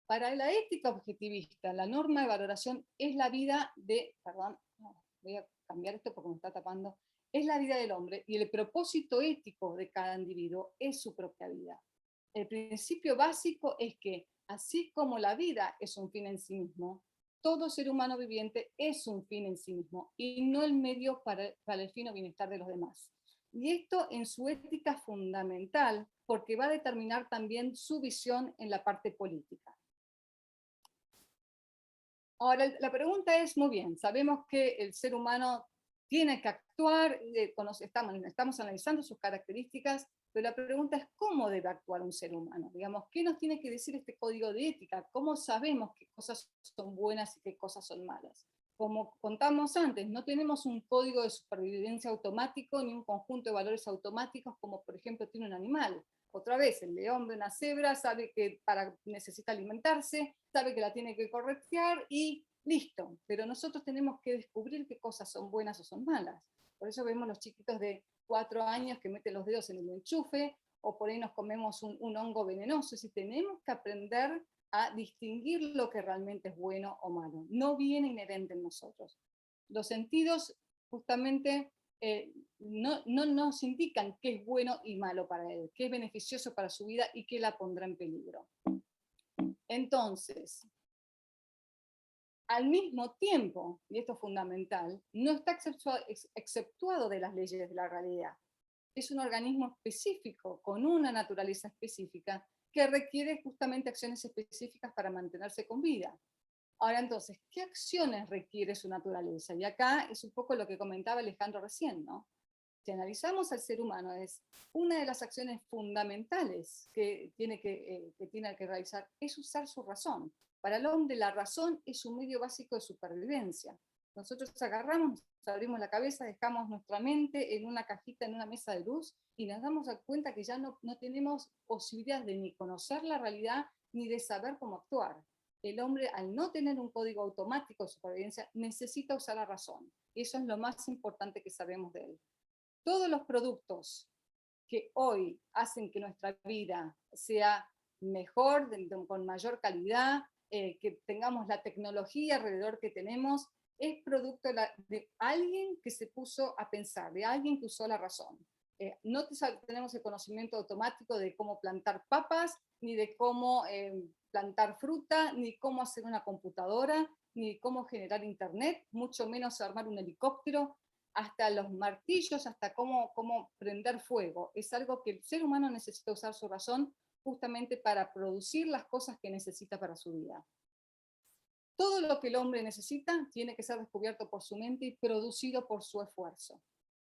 Para la ética objetivista, la norma de valoración es la vida de, perdón, voy a cambiar esto porque me está tapando, es la vida del hombre, y el propósito ético de cada individuo es su propia vida. El principio básico es que, así como la vida es un fin en sí mismo, todo ser humano viviente es un fin en sí mismo, y no el medio para el fin o bienestar de los demás. Y esto en su ética fundamental, porque va a determinar también su visión en la parte política. Ahora, la pregunta es, muy bien, sabemos que el ser humano tiene que actuar, estamos analizando sus características, pero la pregunta es cómo debe actuar un ser humano. Digamos, ¿qué nos tiene que decir este código de ética? ¿Cómo sabemos qué cosas son buenas y qué cosas son malas? Como contamos antes, no tenemos un código de supervivencia automático ni un conjunto de valores automáticos como por ejemplo tiene un animal. Otra vez, el león ve una cebra, sabe que necesita alimentarse, sabe que la tiene que corretear y listo. Pero nosotros tenemos que descubrir qué cosas son buenas o son malas. Por eso vemos los chiquitos de 4 años que meten los dedos en el enchufe, o por ahí nos comemos un hongo venenoso. Es decir, tenemos que aprender a distinguir lo que realmente es bueno o malo. No viene inherente en nosotros. Los sentidos justamente no nos indican qué es bueno y malo para él, qué es beneficioso para su vida y qué la pondrá en peligro. Entonces, al mismo tiempo, y esto es fundamental, no está exceptuado de las leyes de la realidad. Es un organismo específico, con una naturaleza específica, que requiere justamente acciones específicas para mantenerse con vida. Ahora entonces, ¿qué acciones requiere su naturaleza? Y acá es un poco lo que comentaba Alejandro recién, ¿no? Si analizamos al ser humano, es una de las acciones fundamentales que tiene que realizar es usar su razón. Para el hombre la razón es un medio básico de supervivencia. Nosotros agarramos, abrimos la cabeza, dejamos nuestra mente en una cajita, en una mesa de luz, y nos damos cuenta que ya no tenemos posibilidad de ni conocer la realidad, ni de saber cómo actuar. El hombre, al no tener un código automático de supervivencia, necesita usar la razón. Eso es lo más importante que sabemos de él. Todos los productos que hoy hacen que nuestra vida sea mejor, con mayor calidad, que tengamos la tecnología alrededor que tenemos, es producto de alguien que se puso a pensar, de alguien que usó la razón. No tenemos el conocimiento automático de cómo plantar papas, ni de cómo plantar fruta, ni cómo hacer una computadora, ni cómo generar internet, mucho menos armar un helicóptero, hasta los martillos, hasta cómo prender fuego. Es algo que el ser humano necesita usar su razón justamente para producir las cosas que necesita para su vida. Todo lo que el hombre necesita tiene que ser descubierto por su mente y producido por su esfuerzo.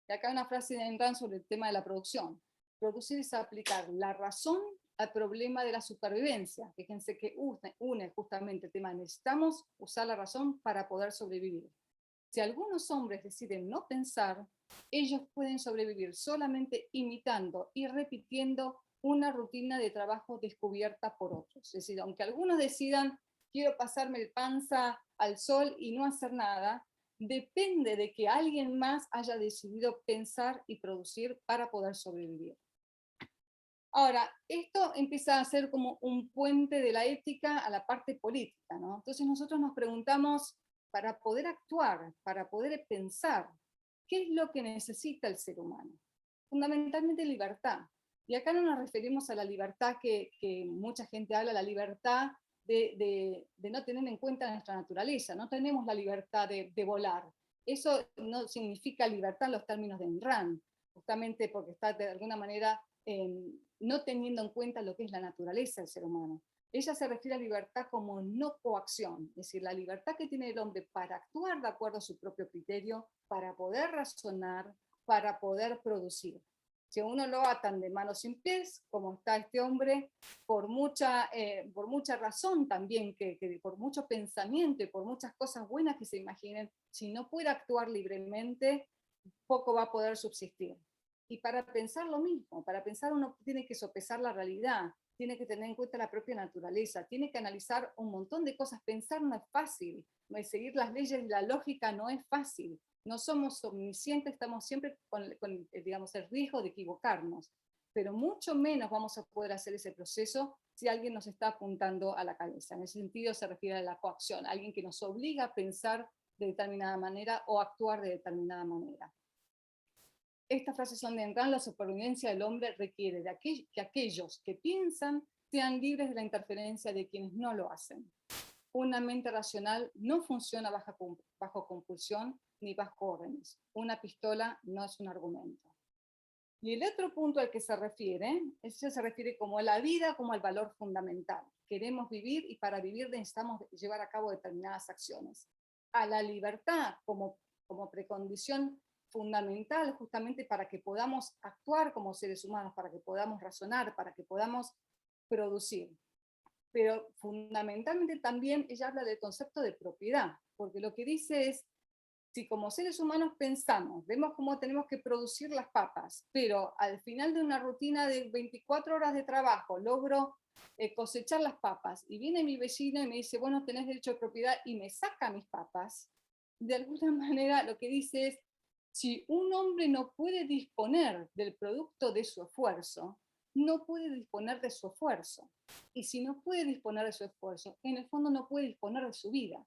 Y acá hay una frase de Ayn Rand sobre el tema de la producción. Producir es aplicar la razón al problema de la supervivencia. Fíjense que une justamente el tema, necesitamos usar la razón para poder sobrevivir. Si algunos hombres deciden no pensar, ellos pueden sobrevivir solamente imitando y repitiendo una rutina de trabajo descubierta por otros. Es decir, aunque algunos decidan quiero pasarme el panza al sol y no hacer nada, depende de que alguien más haya decidido pensar y producir para poder sobrevivir. Ahora, esto empieza a ser como un puente de la ética a la parte política, ¿no? Entonces nosotros nos preguntamos, para poder actuar, para poder pensar, ¿qué es lo que necesita el ser humano? Fundamentalmente libertad. Y acá no nos referimos a la libertad que mucha gente habla, la libertad de no tener en cuenta nuestra naturaleza. No tenemos la libertad de volar. Eso no significa libertad en los términos de Ayn Rand, justamente porque está de alguna manera no teniendo en cuenta lo que es la naturaleza del ser humano. Ella se refiere a libertad como no coacción, es decir, la libertad que tiene el hombre para actuar de acuerdo a su propio criterio, para poder razonar, para poder producir. Si a uno lo atan de manos sin pies, como está este hombre, por mucha razón también, por mucho pensamiento y por muchas cosas buenas que se imaginen, si no puede actuar libremente, poco va a poder subsistir. Y para pensar lo mismo, para pensar uno tiene que sopesar la realidad, tiene que tener en cuenta la propia naturaleza, tiene que analizar un montón de cosas. Pensar no es fácil, seguir las leyes y la lógica no es fácil. No somos omniscientes, estamos siempre con digamos, el riesgo de equivocarnos, pero mucho menos vamos a poder hacer ese proceso si alguien nos está apuntando a la cabeza. En ese sentido se refiere a la coacción, alguien que nos obliga a pensar de determinada manera o actuar de determinada manera. Estas frases son de Ayn Rand: la supervivencia del hombre requiere de que aquellos que piensan sean libres de la interferencia de quienes no lo hacen. Una mente racional no funciona bajo compulsión ni bajo órdenes. Una pistola no es un argumento. Y el otro punto al que se refiere como a la vida, como al valor fundamental. Queremos vivir y para vivir necesitamos llevar a cabo determinadas acciones. A la libertad como precondición fundamental justamente para que podamos actuar como seres humanos, para que podamos razonar, para que podamos producir. Pero fundamentalmente también ella habla del concepto de propiedad, porque lo que dice es, si como seres humanos pensamos, vemos cómo tenemos que producir las papas, pero al final de una rutina de 24 horas de trabajo logro cosechar las papas, y viene mi vecino y me dice, bueno, tenés derecho de propiedad, y me saca mis papas, de alguna manera lo que dice es, si un hombre no puede disponer del producto de su esfuerzo, no puede disponer de su esfuerzo. Y si no puede disponer de su esfuerzo, en el fondo no puede disponer de su vida.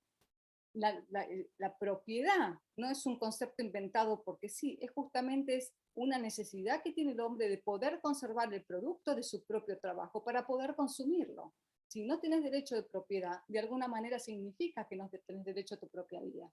La propiedad no es un concepto inventado porque sí, justamente una necesidad que tiene el hombre de poder conservar el producto de su propio trabajo para poder consumirlo. Si no tienes derecho de propiedad, de alguna manera significa que no tienes derecho a tu propia vida.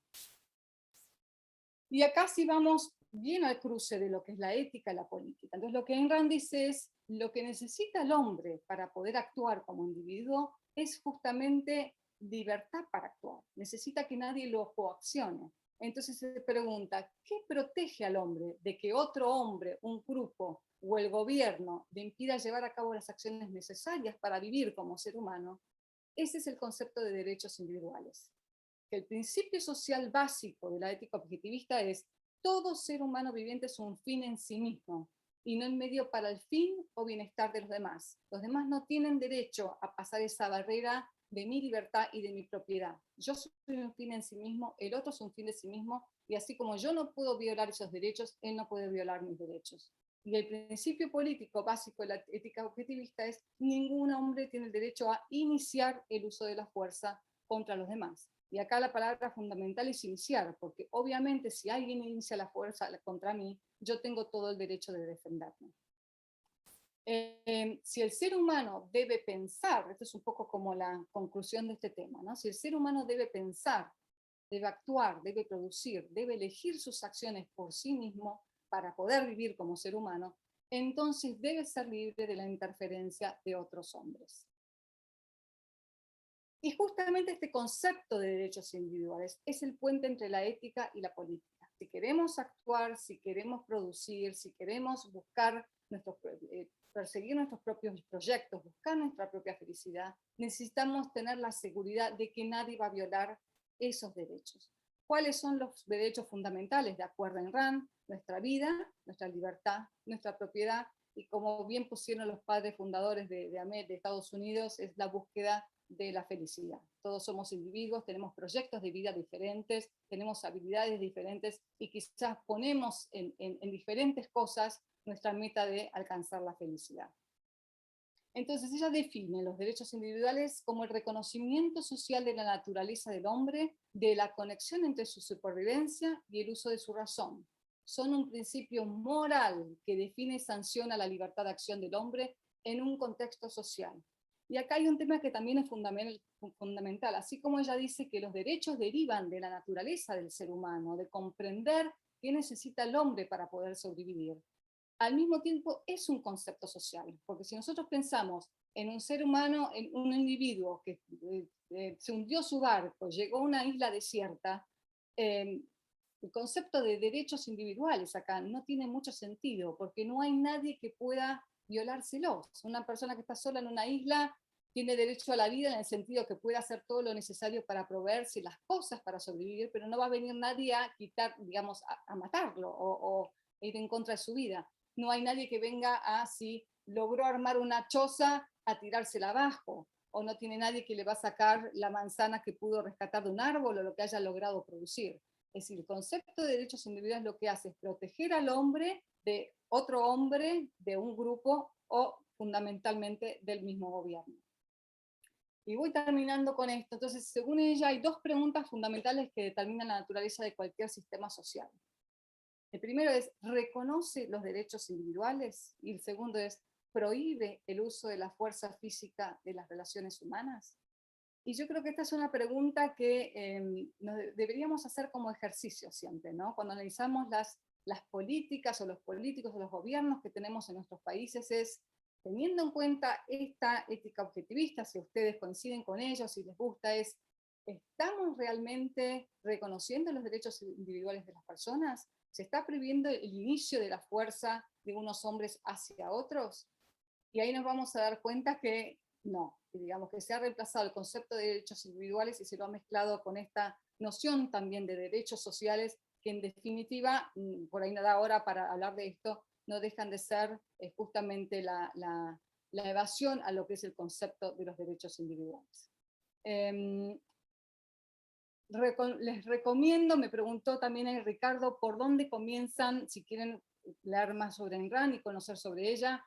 Y acá sí vamos bien al cruce de lo que es la ética y la política. Entonces lo que Ayn Rand dice es, lo que necesita el hombre para poder actuar como individuo es justamente libertad para actuar. Necesita que nadie lo coaccione. Entonces se pregunta, ¿qué protege al hombre de que otro hombre, un grupo o el gobierno le impida llevar a cabo las acciones necesarias para vivir como ser humano? Ese es el concepto de derechos individuales. Que el principio social básico de la ética objetivista es todo ser humano viviente es un fin en sí mismo y no el medio para el fin o bienestar de los demás. Los demás no tienen derecho a pasar esa barrera de mi libertad y de mi propiedad. Yo soy un fin en sí mismo, el otro es un fin de sí mismo, y así como yo no puedo violar esos derechos, él no puede violar mis derechos. Y el principio político básico de la ética objetivista es ningún hombre tiene el derecho a iniciar el uso de la fuerza contra los demás. Y acá la palabra fundamental es iniciar, porque obviamente si alguien inicia la fuerza contra mí, yo tengo todo el derecho de defenderme. Si el ser humano debe pensar, esto es un poco como la conclusión de este tema, ¿no? Si el ser humano debe pensar, debe actuar, debe producir, debe elegir sus acciones por sí mismo para poder vivir como ser humano, entonces debe ser libre de la interferencia de otros hombres. Y justamente este concepto de derechos individuales es el puente entre la ética y la política. Si queremos actuar, si queremos producir, si queremos buscar perseguir nuestros propios proyectos, buscar nuestra propia felicidad, necesitamos tener la seguridad de que nadie va a violar esos derechos. ¿Cuáles son los derechos fundamentales? De acuerdo a Ayn Rand, nuestra vida, nuestra libertad, nuestra propiedad, y como bien pusieron los padres fundadores de Estados Unidos, es la búsqueda de la felicidad. Todos somos individuos, tenemos proyectos de vida diferentes, tenemos habilidades diferentes y quizás ponemos en diferentes cosas nuestra meta de alcanzar la felicidad. Entonces ella define los derechos individuales como el reconocimiento social de la naturaleza del hombre, de la conexión entre su supervivencia y el uso de su razón. Son un principio moral que define y sanciona la libertad de acción del hombre en un contexto social. Y acá hay un tema que también es fundamental, así como ella dice que los derechos derivan de la naturaleza del ser humano, de comprender qué necesita el hombre para poder sobrevivir. Al mismo tiempo es un concepto social, porque si nosotros pensamos en un ser humano, en un individuo que se hundió su barco, llegó a una isla desierta, el concepto de derechos individuales acá no tiene mucho sentido, porque no hay nadie que pueda violárselos. Una persona que está sola en una isla tiene derecho a la vida en el sentido que puede hacer todo lo necesario para proveerse las cosas para sobrevivir, pero no va a venir nadie a quitar, digamos, a matarlo o ir en contra de su vida. No hay nadie que venga a, si logró armar una choza, a tirársela abajo, o no tiene nadie que le va a sacar la manzana que pudo rescatar de un árbol o lo que haya logrado producir. Es decir, el concepto de derechos individuales lo que hace es proteger al hombre de otro hombre, de un grupo o fundamentalmente del mismo gobierno. Y voy terminando con esto. Entonces, según ella, hay dos preguntas fundamentales que determinan la naturaleza de cualquier sistema social. El primero es, ¿reconoce los derechos individuales? Y el segundo es, ¿prohíbe el uso de la fuerza física de las relaciones humanas? Y yo creo que esta es una pregunta que deberíamos hacer como ejercicio siempre, ¿no? Cuando analizamos las políticas o los políticos o los gobiernos que tenemos en nuestros países, es, teniendo en cuenta esta ética objetivista, si ustedes coinciden con ellos, si les gusta, es, ¿estamos realmente reconociendo los derechos individuales de las personas? ¿Se está prohibiendo el inicio de la fuerza de unos hombres hacia otros? Y ahí nos vamos a dar cuenta que no, que digamos que se ha reemplazado el concepto de derechos individuales y se lo ha mezclado con esta noción también de derechos sociales, que en definitiva, por ahí no da hora para hablar de esto, no dejan de ser justamente la evasión a lo que es el concepto de los derechos individuales. Les recomiendo, me preguntó también Ricardo, por dónde comienzan, si quieren leer más sobre Ayn Rand y conocer sobre ella.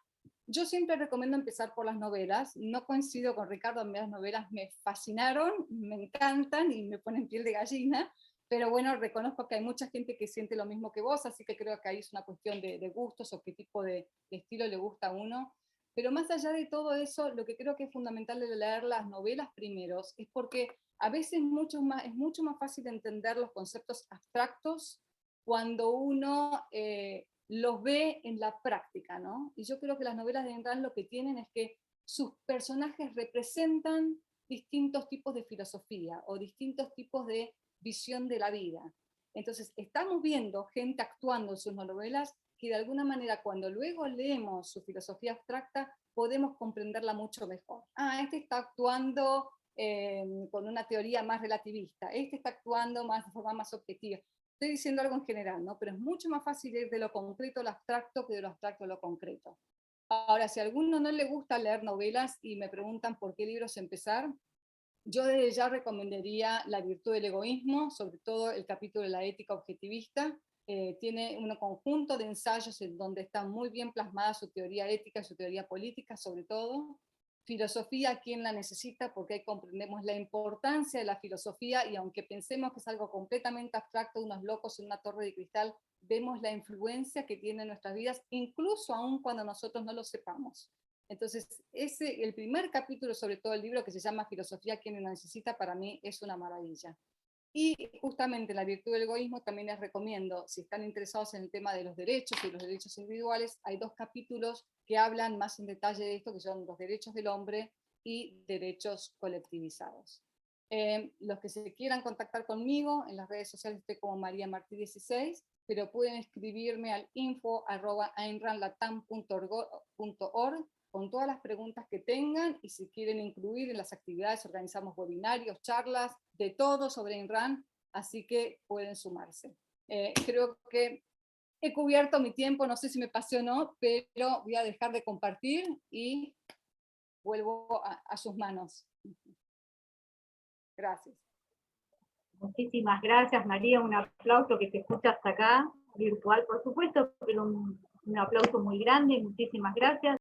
Yo siempre recomiendo empezar por las novelas. No coincido con Ricardo, a mí las novelas me fascinaron, me encantan y me ponen piel de gallina, pero bueno, reconozco que hay mucha gente que siente lo mismo que vos, así que creo que ahí es una cuestión de gustos o qué tipo de estilo le gusta a uno. Pero más allá de todo eso, lo que creo que es fundamental de leer las novelas primeros es porque a veces es mucho más fácil entender los conceptos abstractos cuando uno los ve en la práctica, ¿no? Y yo creo que las novelas de Ayn Rand lo que tienen es que sus personajes representan distintos tipos de filosofía o distintos tipos de visión de la vida. Entonces, estamos viendo gente actuando en sus novelas que de alguna manera cuando luego leemos su filosofía abstracta podemos comprenderla mucho mejor. Ah, este está actuando con una teoría más relativista, este está actuando de forma más objetiva. Estoy diciendo algo en general, ¿no? Pero es mucho más fácil ir de lo concreto a lo abstracto que de lo abstracto a lo concreto. Ahora, si a alguno no le gusta leer novelas y me preguntan por qué libros empezar, yo desde ya recomendaría La virtud del egoísmo, sobre todo el capítulo de la ética objetivista. Tiene un conjunto de ensayos en donde está muy bien plasmada su teoría ética y su teoría política, sobre todo. Filosofía, ¿quién la necesita? Porque ahí comprendemos la importancia de la filosofía y aunque pensemos que es algo completamente abstracto, unos locos en una torre de cristal, vemos la influencia que tiene en nuestras vidas, incluso aún cuando nosotros no lo sepamos. Entonces, el primer capítulo sobre todo el libro que se llama Filosofía, ¿quién la necesita? Para mí es una maravilla. Y justamente La virtud del egoísmo también les recomiendo, si están interesados en el tema de los derechos y los derechos individuales, hay dos capítulos que hablan más en detalle de esto, que son los derechos del hombre y derechos colectivizados. Los que se quieran contactar conmigo, en las redes sociales estoy como María Martí 16, pero pueden escribirme al info@ainranlatam.org con todas las preguntas que tengan, y si quieren incluir en las actividades, organizamos webinarios, charlas, de todo sobre Ayn Rand, así que pueden sumarse. Creo que he cubierto mi tiempo, no sé si me pasé o no, pero voy a dejar de compartir y vuelvo a sus manos. Gracias. Muchísimas gracias, María. Un aplauso que se escucha hasta acá, virtual por supuesto, pero un aplauso muy grande. Muchísimas gracias.